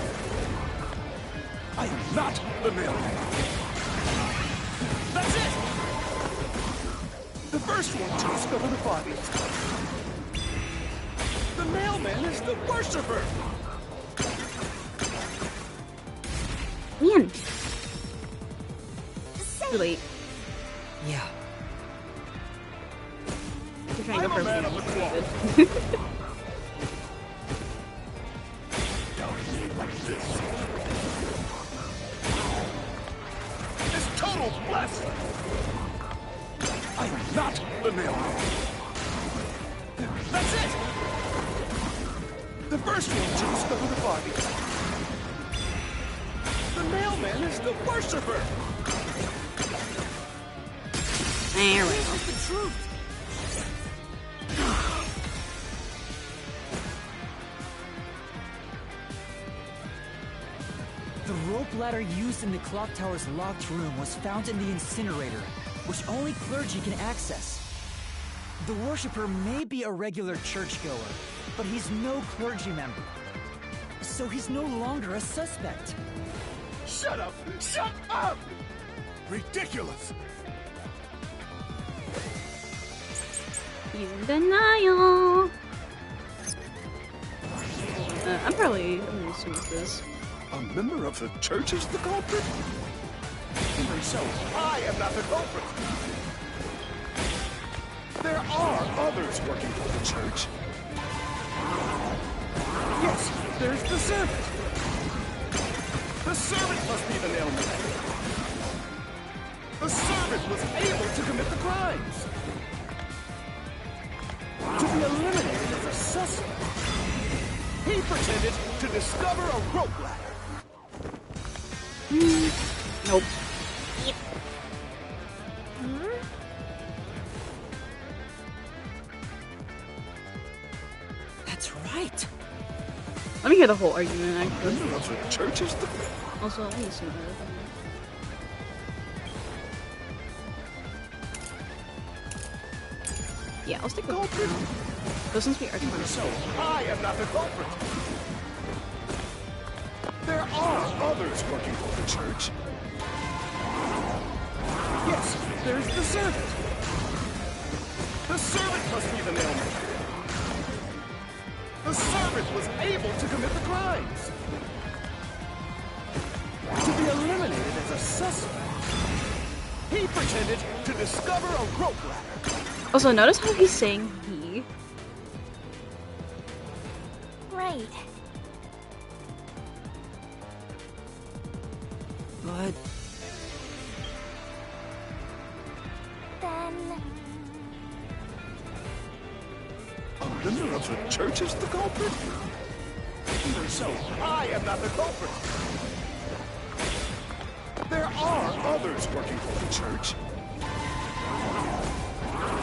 I am not the mailman. That's it. The first one to discover the body. The mailman is the worshiper. man. say. Too late. Yeah. You're trying to go I'm a for man of the cloth. good. This total blasphemy. I am not the mailman. That's it. The first one to discover the body. The mailman is the worshiper. There we go. This is the truth. ladder used in the clock tower's locked room was found in the incinerator, which only clergy can access. The worshipper may be a regular churchgoer, but he's no clergy member. So he's no longer a suspect. Shut up! Shut up! Ridiculous! He's in denial. I'm gonna assume it's this. A member of the church is the culprit? Even so, I am not the culprit! There are others working for the church. Yes, there's the servant. The servant must be the nailman. The servant was able to commit the crimes. To be eliminated as a suspect. He pretended to discover a rope ladder. Nope. That's right. Let me hear the whole argument, actually. Member of the church is the... Also, let me see that. Yeah, I'll stick with culprit. But since we are Even so, I am not the culprit. There are others working for the church. Yes, there's the servant. The servant must be the nailman. The servant was able to commit the crimes. To be eliminated as a suspect. He pretended to discover a rope ladder. Also, notice how he's saying he. Right. But Then... A member of the church is the culprit? Even so, I am not the culprit. There are others working for the church.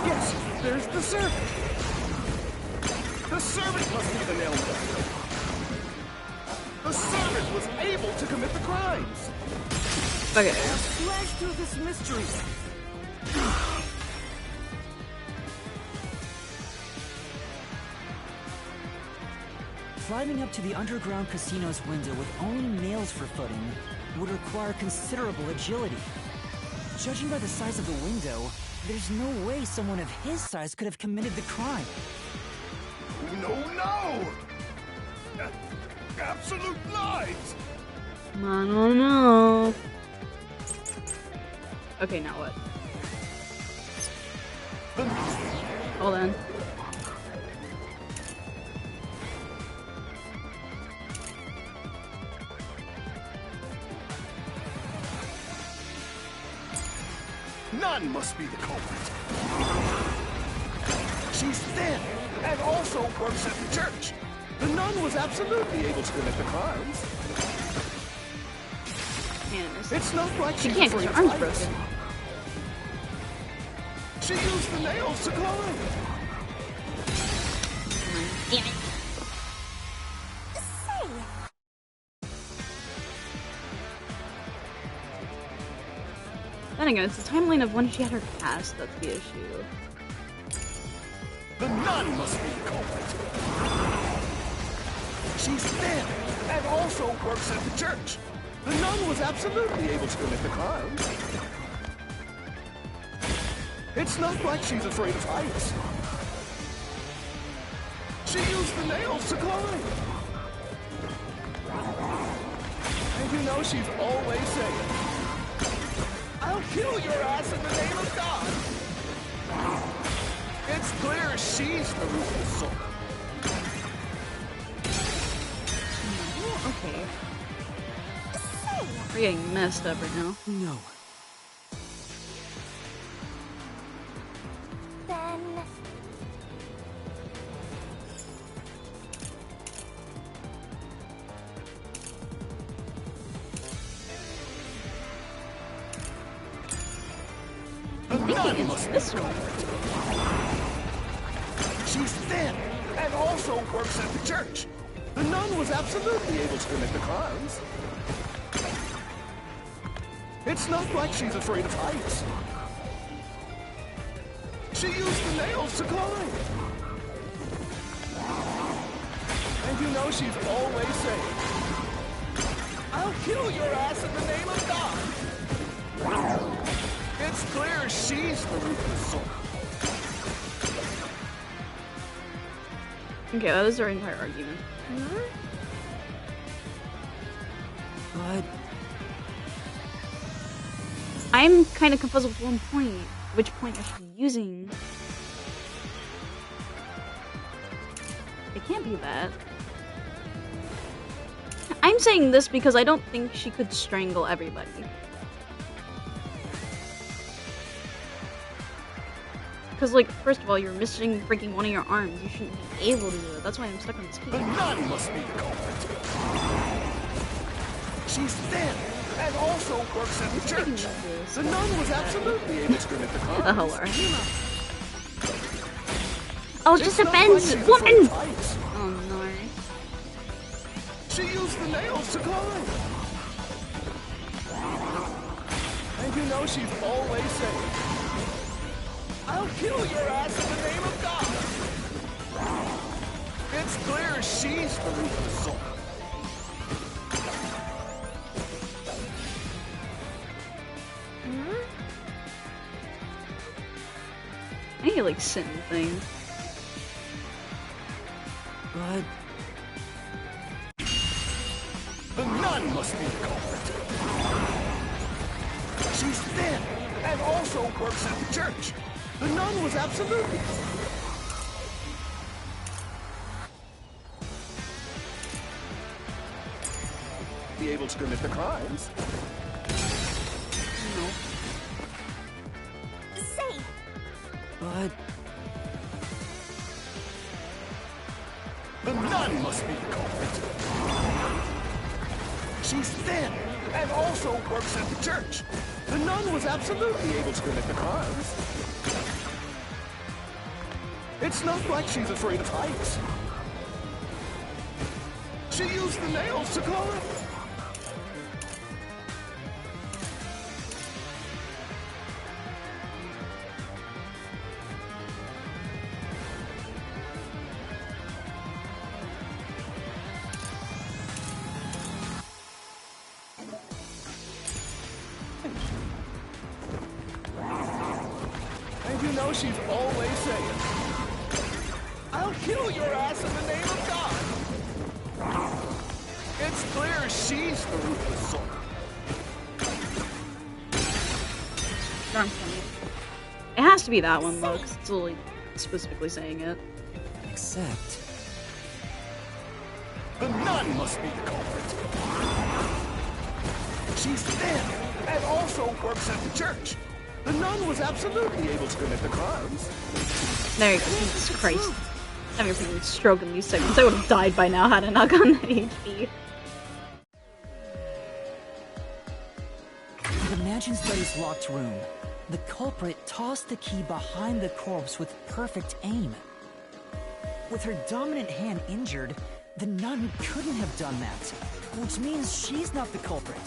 Yes, there's the servant. The servant must be the nailman. The servant was able to commit the crimes. Okay. Flash through this mystery. climbing up to the underground casino's window with only nails for footing would require considerable agility. Judging by the size of the window, there's no way someone of his size could have committed the crime. No! Absolute lies! I don't know. Okay, now what? Hold on. None must be the culprit. She's thin and also works at the church. The nun was absolutely able to commit the crimes. Man, it's not like she she's can't because afraid her of arm's heights. broken. She used the nails to climb. Damn it. Then again, it's the timeline of when she had her cast that's the issue. The nun must be the culprit. She's thin and also works at the church. The nun was absolutely able to commit the crimes. It's not like she's afraid of heights. She used the nails to climb. And you know she's always saying, "I'll kill your ass in the name of God." It's clear she's the ruthless soul. Okay. We're getting messed up right now. No. Then... The nun must be This the one. culprit. She's thin and also works at the church. The nun was absolutely able to commit the crimes. It's not like she's afraid of heights. She used the nails to climb. And you know she's always saying, I'll kill your ass in the name of God. It's clear she's the ruthless soul. Okay, that is our entire argument. But I'm kind of confused with one point. Which point I should be using? It can't be that. I'm saying this because I don't think she could strangle everybody. Because, like, first of all, you're missing freaking one of your arms. You shouldn't be able to do it. That's why I'm stuck on this key. The nun must be the culprit. She's thin and also works at the church. The nun was absolutely able to commit the crime. The hell are you? Oh, it's just a fence! Woman! Oh no. She used the nails to climb. And you know she's always saying, I'll kill your ass in the name of God. It's clear she's the ruthless soul. I need to, like, sit in things. But the nun must be the culprit. She's thin and also works at the church. The nun was absolutely... be able to commit the crimes. No. Say, but the nun must be the culprit. She's thin and also works at the church. The nun was absolutely able to commit the crimes. It's not like she's afraid of heights. She used the nails to climb. And you know she's always saying, I'll kill your ass in the name of God. It's clear she's the ruthless soul. Darn funny. It has to be that one, though, because it's really specifically saying it. except the nun must be the culprit. She's thin and also works at the church. The nun was absolutely able to commit the crimes. There you go, Jesus Christ. I'm having a freaking stroke in these segments. I would have died by now had I not gotten that HP. in the mansion study's locked room, the culprit tossed the key behind the corpse with perfect aim. With her dominant hand injured, the nun couldn't have done that, which means she's not the culprit.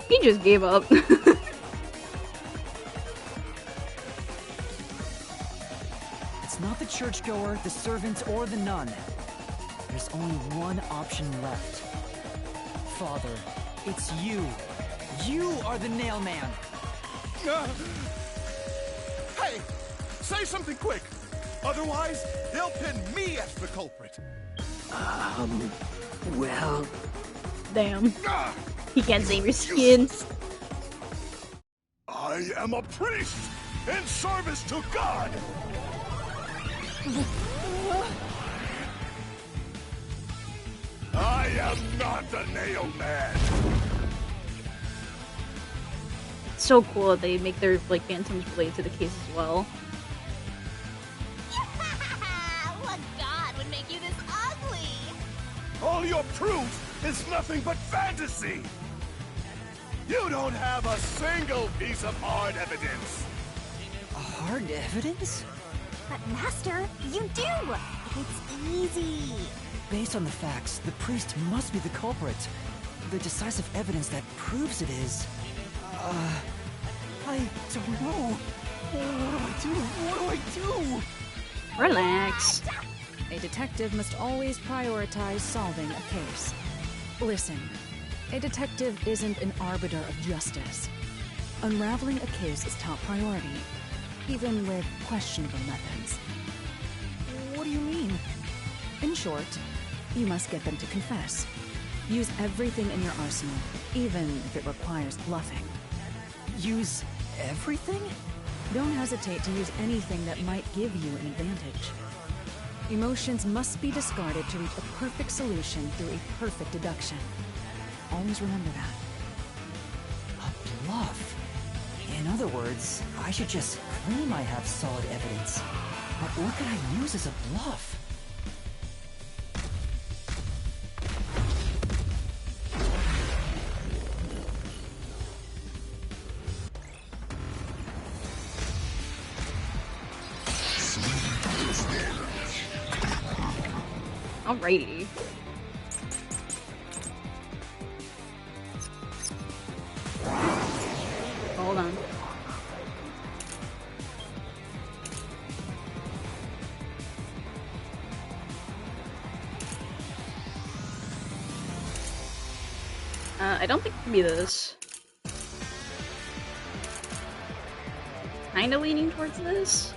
He just gave up. It's not the churchgoer, the servant, or the nun. There's only one option left. Father, it's you. You are the nail man. Hey! Say something quick! Otherwise, they'll pin me as the culprit. Well... Damn. He can't save your skin. I am a priest in service to God! I am not the nail man! It's so cool that they make their like phantoms related to the case as well. what god would make you this ugly? All your proof is nothing but fantasy! You don't have a single piece of hard evidence! Hard evidence? But Master, you do! It's easy. Based on the facts, the priest must be the culprit. The decisive evidence that proves it is... I don't know. What do I do? Relax. A detective must always prioritize solving a case. Listen, a detective isn't an arbiter of justice. Unraveling a case is top priority, even with questionable methods. What do you mean? In short, you must get them to confess. Use everything in your arsenal, even if it requires bluffing. Use everything? Don't hesitate to use anything that might give you an advantage. Emotions must be discarded to reach a perfect solution through a perfect deduction. Always remember that. A bluff? In other words, I should just claim I have solid evidence. But what could I use as a bluff? Alrighty. Hold on. I don't think it can be this. Kinda leaning towards this.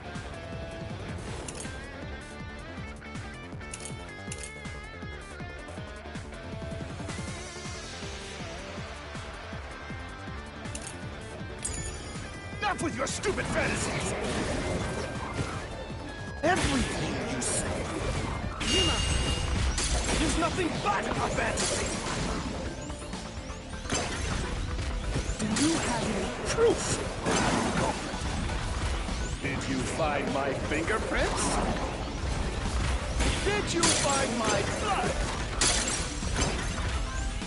Enough with your stupid fantasies! Everything you say, Yuma, is nothing but a fantasy! Do you have any proof? Did you find my fingerprints? Did you find my blood?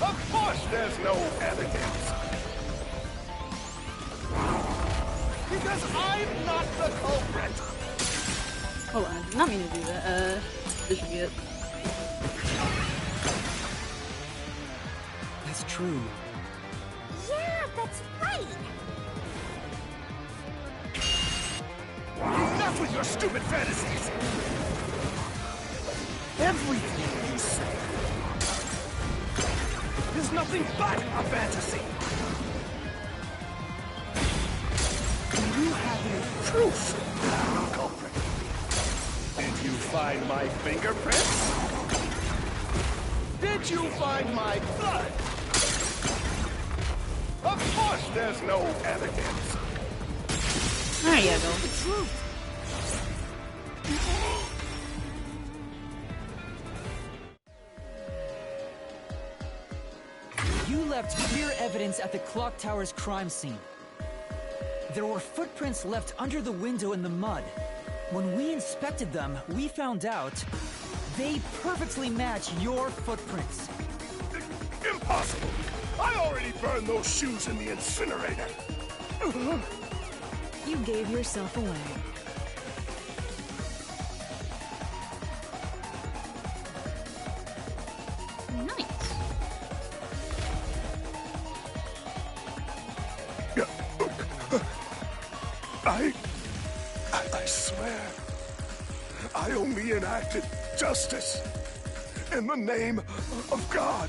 Of course there's no evidence. Because I'm not the culprit! Hold on, I did not mean to do that. This should be it. That's true. Yeah, that's right. Enough with your stupid fantasies! Everything you say is nothing but a fantasy! Do you have any proof that I'm the culprit? Did you find my fingerprints? Did you find my blood? Of course there's no evidence. There you go. The truth. You left clear evidence at the clock tower's crime scene. There were footprints left under the window in the mud. When we inspected them, we found out they perfectly match your footprints. Impossible! I already burned those shoes in the incinerator. You gave yourself away. Nice. I swear, I only enacted justice in the name of God.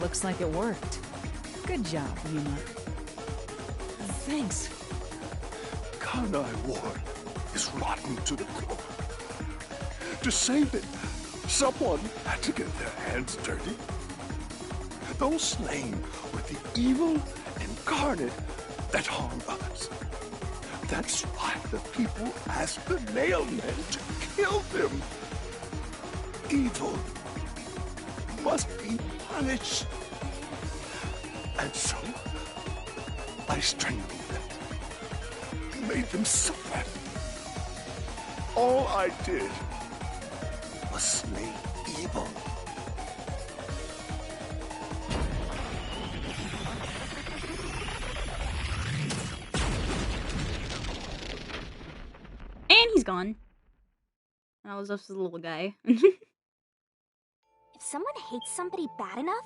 Looks like it worked. Good job, Yuma. Thanks. Karnai Ward is rotten to the core. To save it, someone had to get their hands dirty. Those slain were the evil incarnate that harmed others. That's why the people asked the Nailmen to kill them. Evil must be punished. And so, I strangled them, made them suffer. All I did was slay evil. And he's gone. And I was just a little guy. If someone hates somebody bad enough,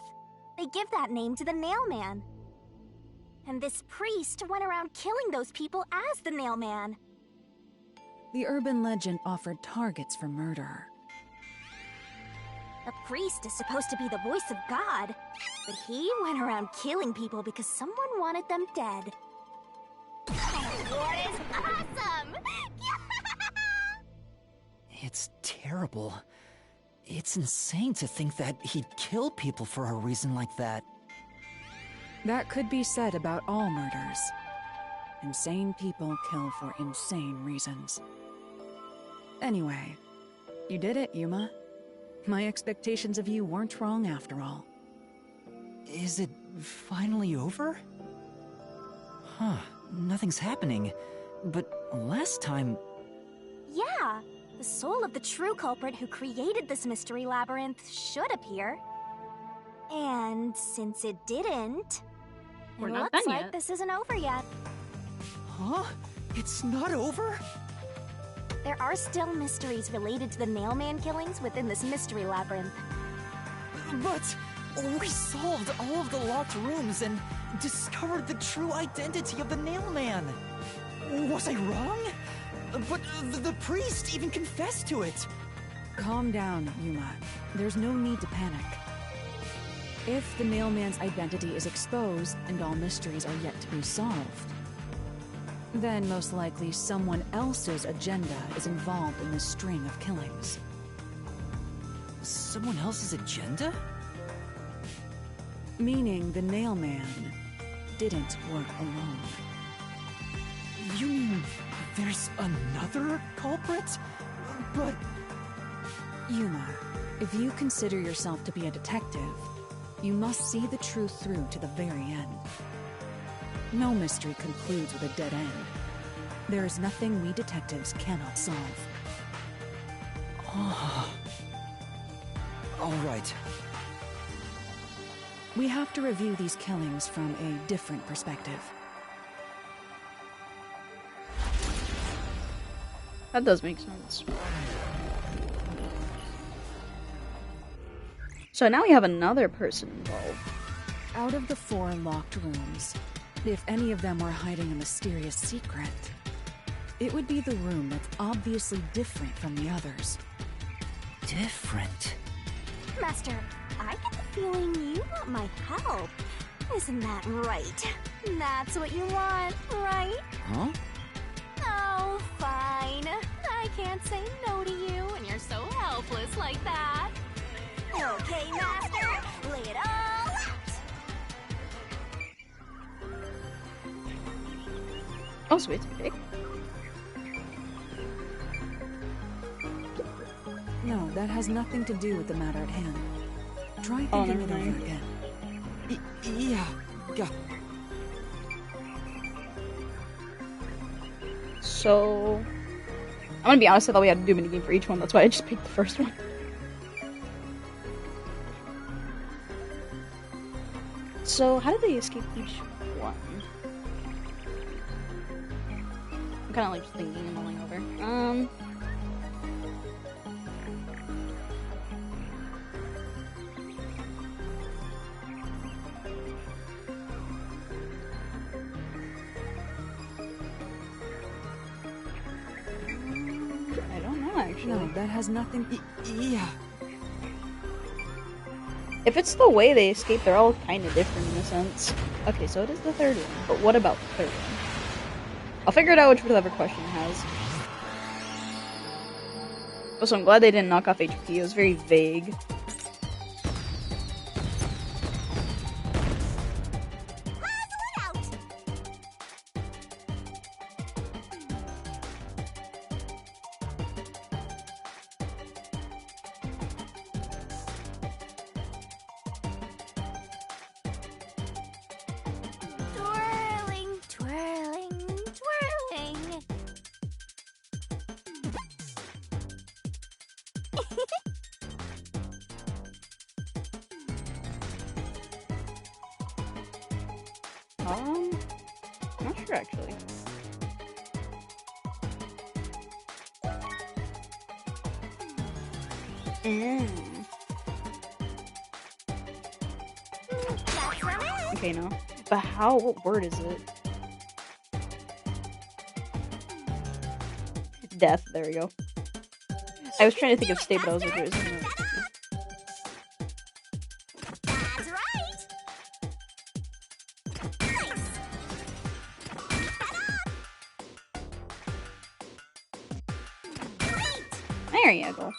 they give that name to the Nail Man. And this priest went around killing those people as the Nail Man. The urban legend offered targets for murder. The priest is supposed to be the voice of God, but he went around killing people because someone wanted them dead. That is awesome! It's terrible. It's insane to think that he'd kill people for a reason like that. That could be said about all murders. Insane people kill for insane reasons. Anyway, you did it, Yuma. My expectations of you weren't wrong after all. Is it finally over? Huh, nothing's happening. But last time... Yeah, the soul of the true culprit who created this mystery labyrinth should appear. And since it didn't, We're it not looks done like yet. this isn't over yet. Huh? It's not over? There are still mysteries related to the Nail Man killings within this mystery labyrinth. But we solved all of the locked rooms and discovered the true identity of the Nail Man. Was I wrong? But the priest even confessed to it. Calm down, Yuma. There's no need to panic. If the Nail Man's identity is exposed and all mysteries are yet to be solved, then most likely someone else's agenda is involved in this string of killings. Someone else's agenda? Meaning the Nail Man didn't work alone. You mean there's another culprit? But... Yuma, if you consider yourself to be a detective, you must see the truth through to the very end. No mystery concludes with a dead end. There is nothing we detectives cannot solve. All right. We have to review these killings from a different perspective. That does make sense. So now we have another person involved. Out of the 4 locked rooms, if any of them were hiding a mysterious secret, it would be the room that's obviously different from the others. Different? Master, I get the feeling you want my help. Isn't that right? That's what you want, right? Huh? Oh, fine. I can't say no to you when you're so helpless like that. Okay, Master, lay it all out. Oh, sweet. Okay. No, that has nothing to do with the matter at hand. Try Oh, thinking never it mind. over again. yeah. So, I'm gonna be honest, I thought we had to do a minigame for each one, that's why I just picked the first one. So, how did they escape each one? I'm kinda like just thinking and mulling over. I don't know actually. No, that has nothing. Yeah. If it's the way they escape, they're all kind of different in a sense. Okay, so it is the third one, but what about the third one? I'll figure it out whichever question it has. Also, I'm glad they didn't knock off HP. It was very vague. Twirling, twirling, twirling. Not sure actually. Mm. Okay, no. But how? What word is it? Death. There we go. I was trying to think of state, but I was like, there's no. That's right. There you go.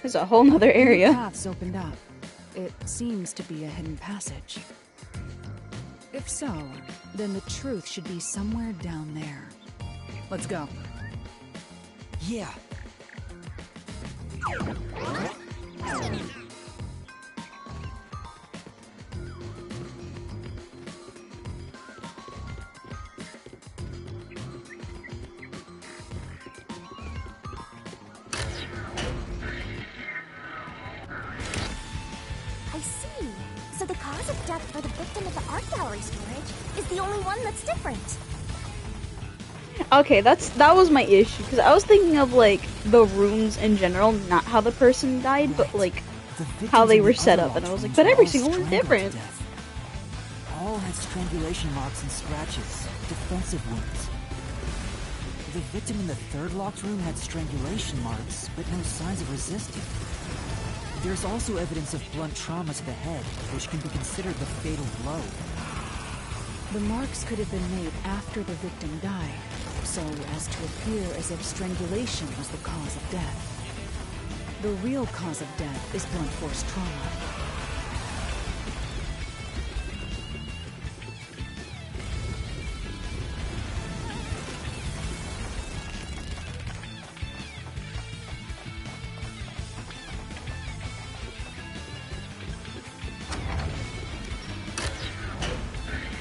There's a whole nother The area. path's opened up. It seems to be a hidden passage. If so, then the truth should be somewhere down there. Let's go. Yeah. I see. So the cause of death for the victim of the art gallery storage is the only one that's different. Okay, that was my issue because I was thinking of like the rooms in general, not how the person died, but like how they were set up, and I was like, but every single one's different. All had strangulation marks and scratches, defensive wounds. The victim in the third locked room had strangulation marks, but no signs of resisting. There's also evidence of blunt trauma to the head, which can be considered the fatal blow. The marks could have been made after the victim died, so as to appear as if strangulation was the cause of death. The real cause of death is blunt force trauma.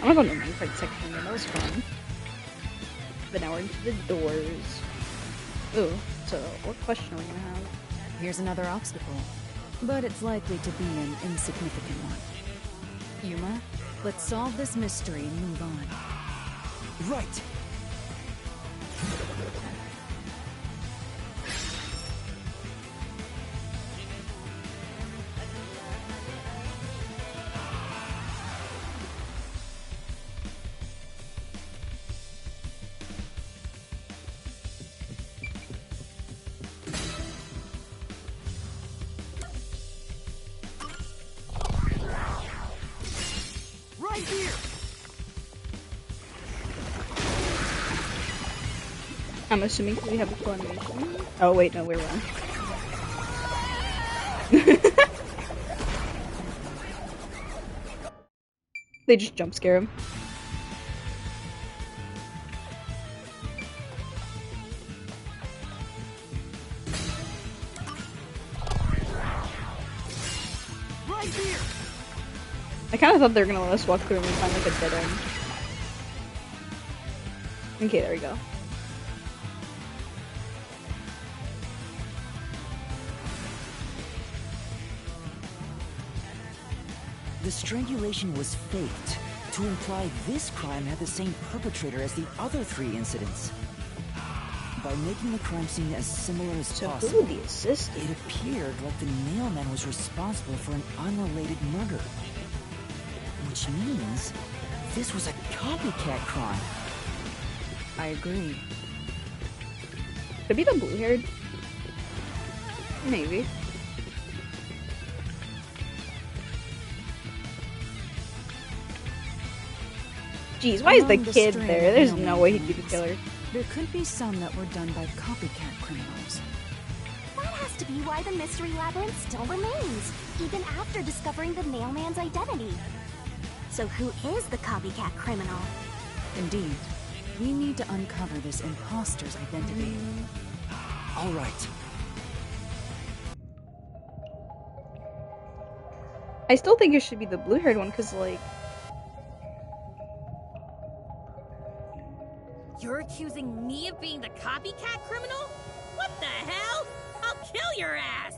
I'm gonna go to the main part section again. That was fun. But now we're into the doors. Ooh, so what question are we gonna have? Here's another obstacle, but it's likely to be an insignificant one. Yuma, let's solve this mystery and move on. Right. Right here! I'm assuming we have a cool animation. Oh wait, no, we're wrong. They just jump scare him. Right here! I kind of thought they were gonna let us walk through and find like a dead end. Okay, there we go. The strangulation was faked, to imply this crime had the same perpetrator as the other 3 incidents. By making the crime scene as similar as So who possible, would be assisted? it appeared like the nailman was responsible for an unrelated murder. Which means this was a copycat crime. I agree. Could be the blue-haired. Maybe. Jeez, why is the Among the kid string there? There's of no way he'd be the nailmen killer. There could be some that were done by copycat criminals. That has to be why the mystery labyrinth still remains, even after discovering the mailman's identity. So who is the copycat criminal? Indeed, we need to uncover this imposter's identity. All right. I still think it should be the blue-haired one, because, like... accusing me of being the copycat criminal? What the hell? I'll kill your ass!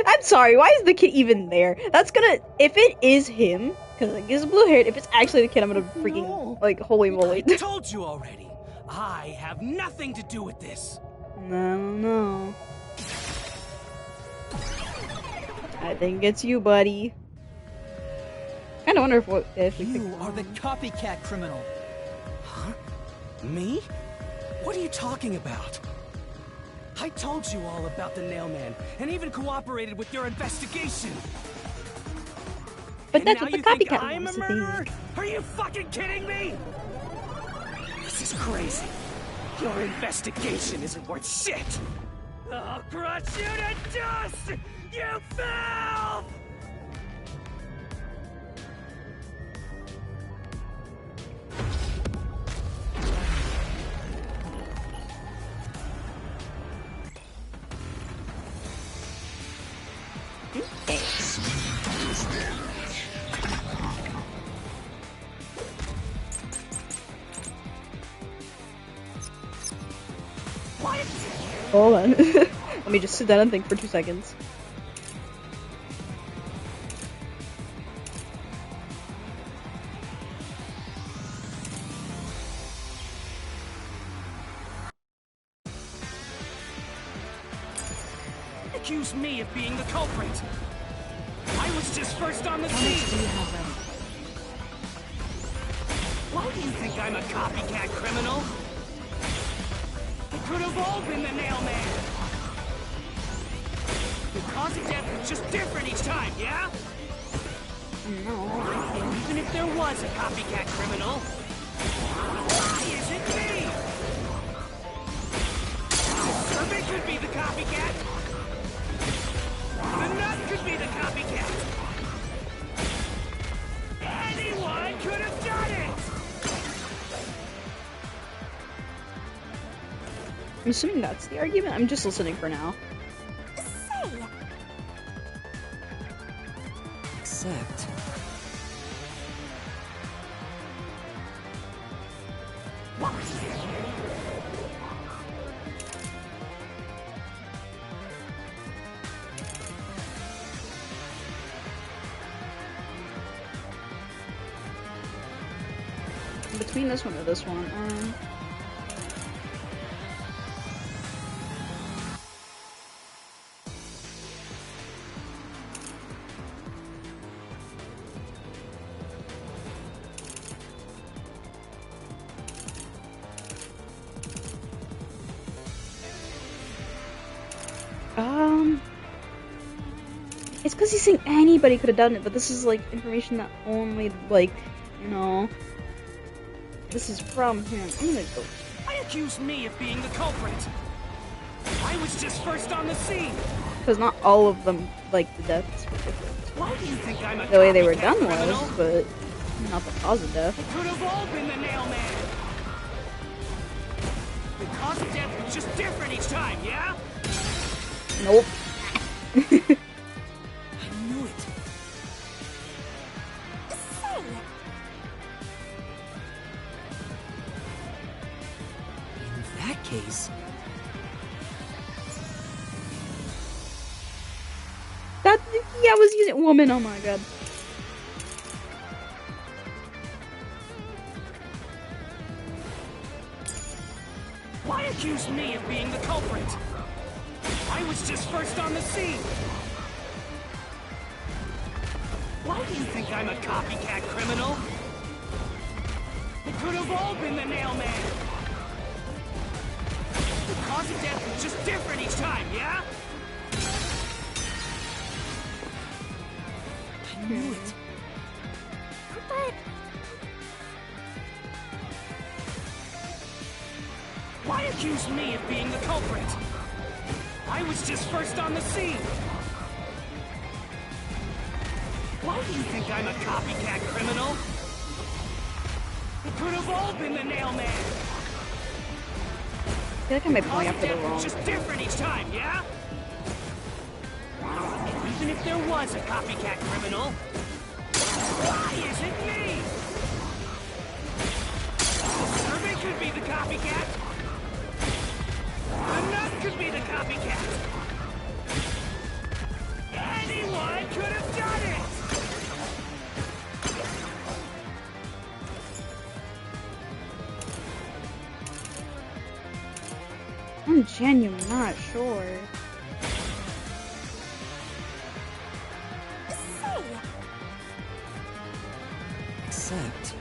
I'm sorry, why is the kid even there? That's gonna, if it is him, because like, he's blue haired, if it's actually the kid, I'm gonna freaking, like, holy moly. I told you already. I have nothing to do with this. No. I think it's you, buddy. Kinda wonder if we You are the copycat criminal. Huh? Me? What are you talking about? I told you all about the Nailman, and even cooperated with your investigation. But And that's now what the you think copycat I'm a wants to murderer? think. Are you fucking kidding me? This is crazy. Your investigation isn't worth shit. I'll crush you to dust, you filth! Hold on. Let me just sit down and think for 2 seconds. Accuse me of being the culprit. I was just first on the scene. Why do you think I'm a copycat criminal? It could have all been the Nailman. The cause of death was just different each time, yeah? No. And even if there was a copycat criminal, why is it me? The servant could be the copycat. The nut could be the copycat. Anyone could have done it! I'm assuming that's the argument. I'm just listening for now. Say, Except... Between this one or this one, it's because he's saying anybody could have done it, but this is like information that only, like, you know, this is from him. I'm gonna go. Why accuse me of being the culprit? I was just first on the scene. Because not all of them, like, the deaths were different. Why do you think I'm a The way they were copycat done criminal? was, but not the cause of death. It could have all been the Nailman. The cause of death was just different each time, yeah? Nope. I knew it. say, In that case... That, yeah, I was using woman, oh my god. Why accuse me of being the culprit? I was just first on the scene. Why do you think I'm a copycat criminal? It could have all been the Nailman. The cause of death was just different each time, yeah? I knew it. but Why accuse me of being the culprit? I was just first on the scene. Why do you think I'm a copycat criminal? It could have all been the Nailman. I feel like I might be going after the Death wrong. was just different each time, yeah? And even if there was a copycat criminal, why is it me? The servant could be the copycat! The nut could be the copycat! Anyone could have done it! I'm genuinely not sure. Except...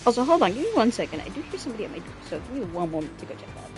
Also, hold on, give me 1 second. I do hear somebody at my door, so give me one moment to go check that.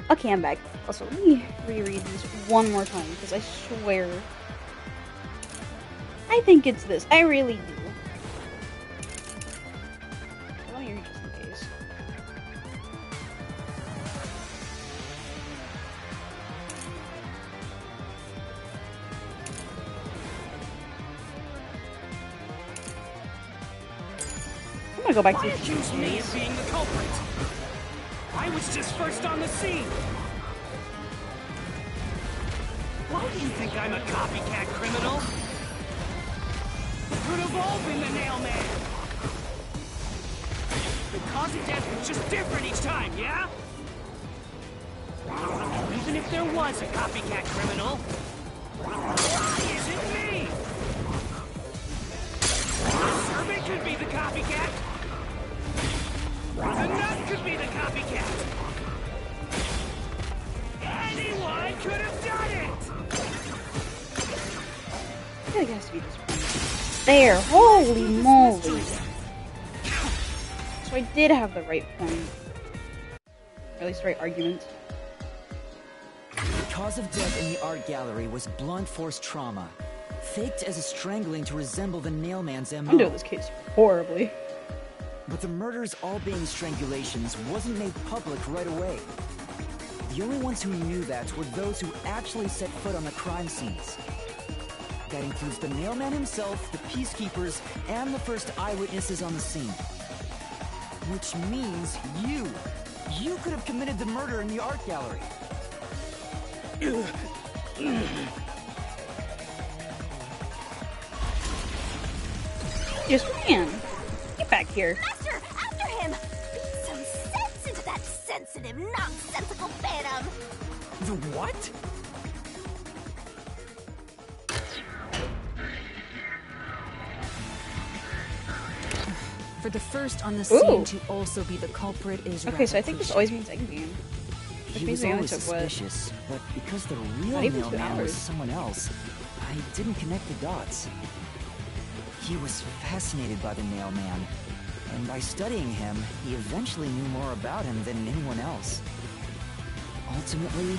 Okay, I'm back. Also, let me reread these one more time, because I swear... I think it's this. I really do. Let me read just in case. I'm gonna go back to... Why accuse me of being the culprit? I was just first on the scene. Why do you think I'm a copycat criminal? Could have all been the Nail Man. The cause of death was just different each time, yeah? Even if there was a copycat criminal, why is it me? The servant could be the copycat. The nut could be the copycat. Anyone could have done it. I feel like it has to be this one. There! Holy moly! So I did have the right point. Or at least the right argument. The cause of death in the art gallery was blunt force trauma, faked as a strangling to resemble the Nailman's MO. I know this case horribly. But the murders all being strangulations wasn't made public right away. The only ones who knew that were those who actually set foot on the crime scenes. That includes the Nailman himself, the Peacekeepers, and the first eyewitnesses on the scene. Which means you could have committed the murder in the art gallery. Yes, man! Get back here. Master, after him! Beat some sense into that sensitive, nonsensical phantom! The what? For the first on the scene to also be the culprit is okay, so I think this always means endgame. Which He means was they only always took what? suspicious, but because the real Not even 2 Nailman was hours. someone else, I didn't connect the dots. He was fascinated by the Nailman, and by studying him, he eventually knew more about him than anyone else. Ultimately,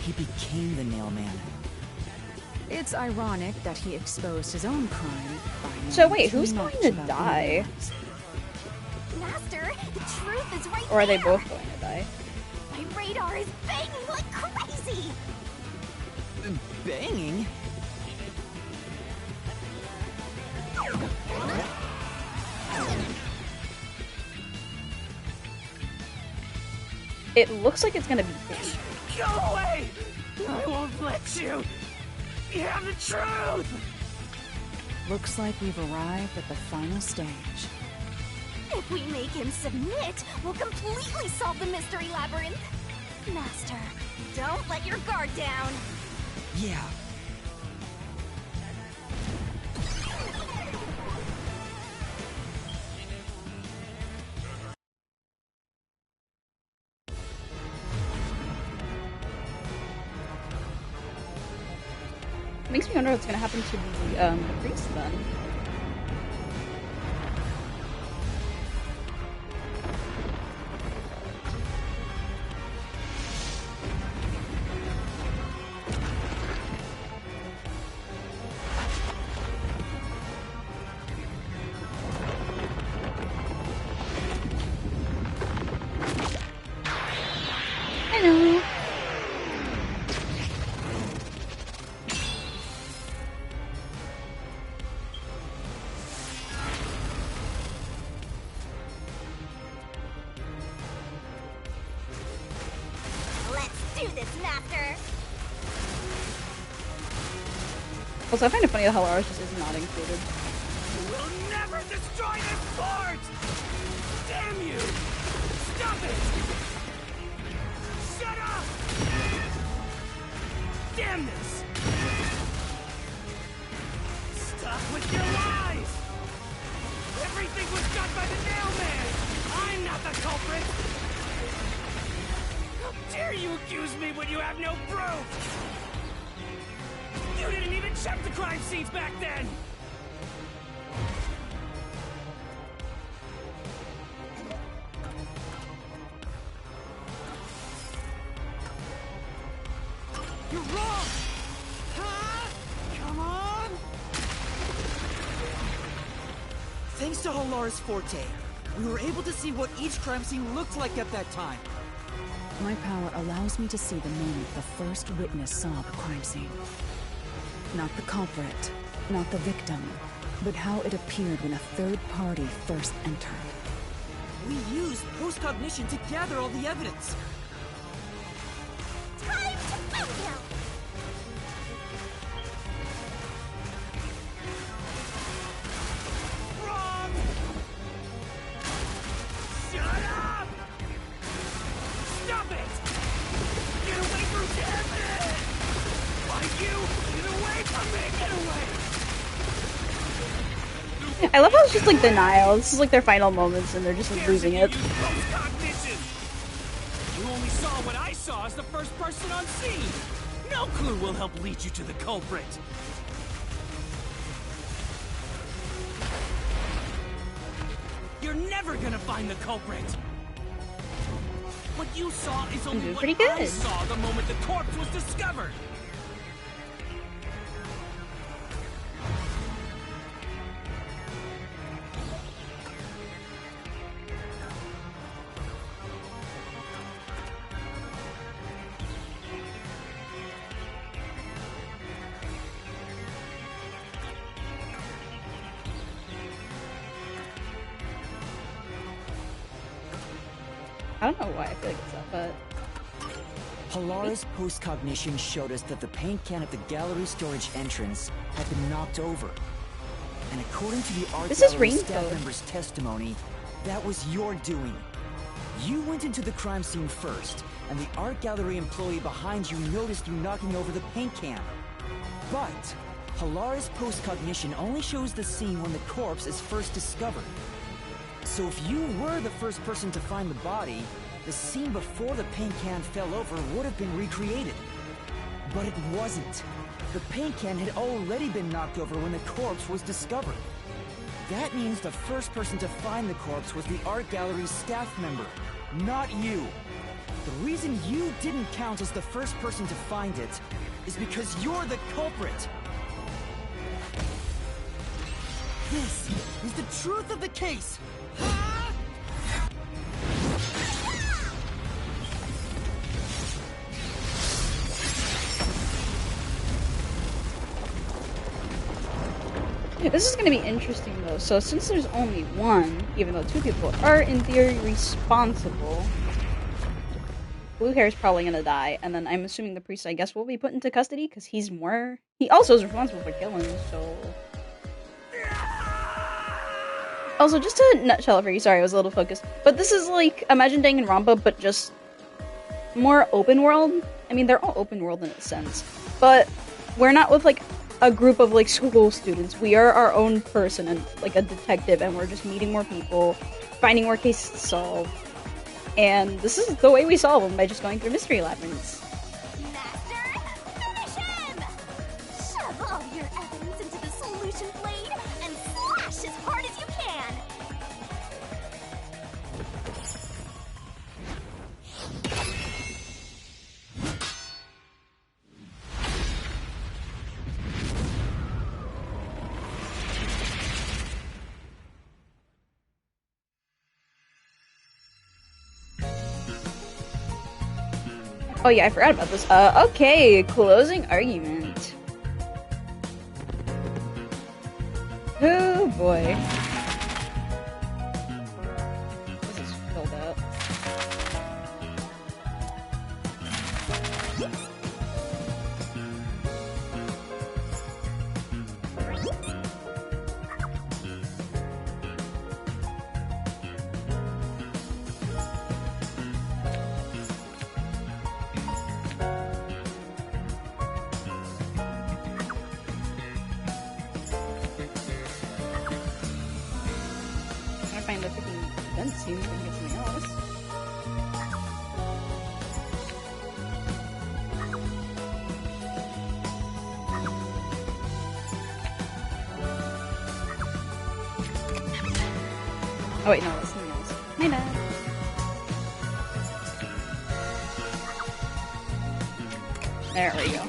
he became the Nailman. It's ironic that he exposed his own crime by So knowing wait, too who's much going to about die? Nailman's. Master, the truth is right Or are they there. both going to die? My radar is banging like crazy! Banging? It looks like it's gonna be big. Go away! I won't let you! You have the truth! Looks like we've arrived at the final stage. If we make him submit, we'll completely solve the mystery labyrinth. Master, don't let your guard down. Yeah. Makes me wonder what's gonna happen to the priest then. Hello. Let's do this, Master. Also, I find it funny that Halaris just is not included. We'll never destroy this fort! Damn you! Stop it! Shut up! Damn this! Stop with your lies! Everything was done by the Nailman! I'm not the culprit! How dare you accuse me when you have no proof! You didn't even check the crime scenes back then! to Halara's forte. We were able to see what each crime scene looked like at that time. My power allows me to see the moment the first witness saw the crime scene. Not the culprit, not the victim, but how it appeared when a third party first entered. We used post-cognition to gather all the evidence. Time to countdown! Wrong! Shut up! Stop it! Get away from Devin! Why you? Get away from me! Get away! I love how it's just like denial. This is like their final moments and they're just like, losing it. Post-cognition! You only saw what I saw as the first person on scene! No clue will help lead you to the culprit! You're never gonna find the culprit! What you saw is only doing what pretty I good. saw the moment the corpse was discovered! I don't know why I feel like it's up, but Halara's post-cognition showed us that the paint can at the gallery storage entrance had been knocked over. And according to the art This is gallery staff Rainbow. member's testimony, that was your doing. You went into the crime scene first, and the art gallery employee behind you noticed you knocking over the paint can. But Halara's post-cognition only shows the scene when the corpse is first discovered. So if you were the first person to find the body, the scene before the paint can fell over would have been recreated. But it wasn't. The paint can had already been knocked over when the corpse was discovered. That means the first person to find the corpse was the art gallery's staff member, not you. The reason you didn't count as the first person to find it is because you're the culprit. This is the truth of the case. this is gonna be interesting though. So since there's only one, even though two people are in theory responsible, blue hair is probably gonna die, and then I'm assuming the priest, I guess, will be put into custody because he also is responsible for killing. So also, just to nutshell it for you, sorry, I was a little focused, but this is like Imagine Danganronpa, but just more open world. I mean, they're all open world in a sense, but we're not with like a group of like school students. We are our own person and like a detective, and we're just meeting more people, finding more cases to solve. And this is the way we solve them, by just going through mystery labyrinths. Master, finish him! Shove all your evidence into the solution blade and slash as hard as you can! Oh yeah, I forgot about this. Okay, closing argument. Oh boy. This is filled out. Find a freaking event scene so we can get something else. Oh wait, no, that's something else. My bad. There we go.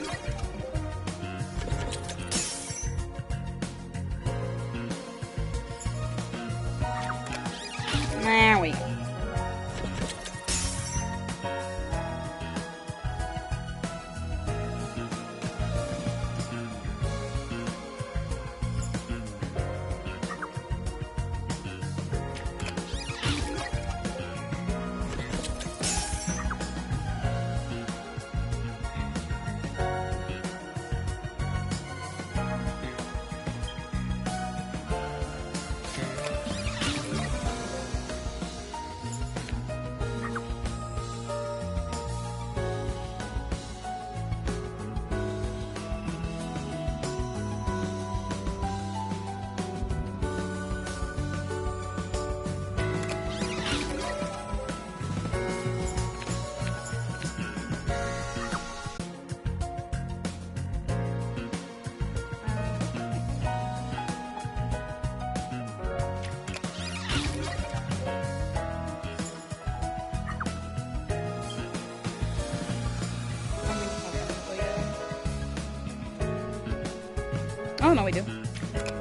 no, we do.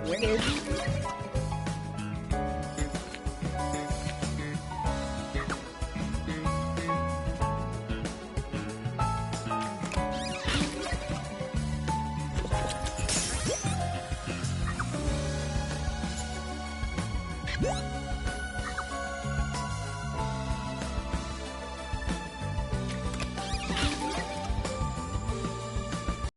We're good. What?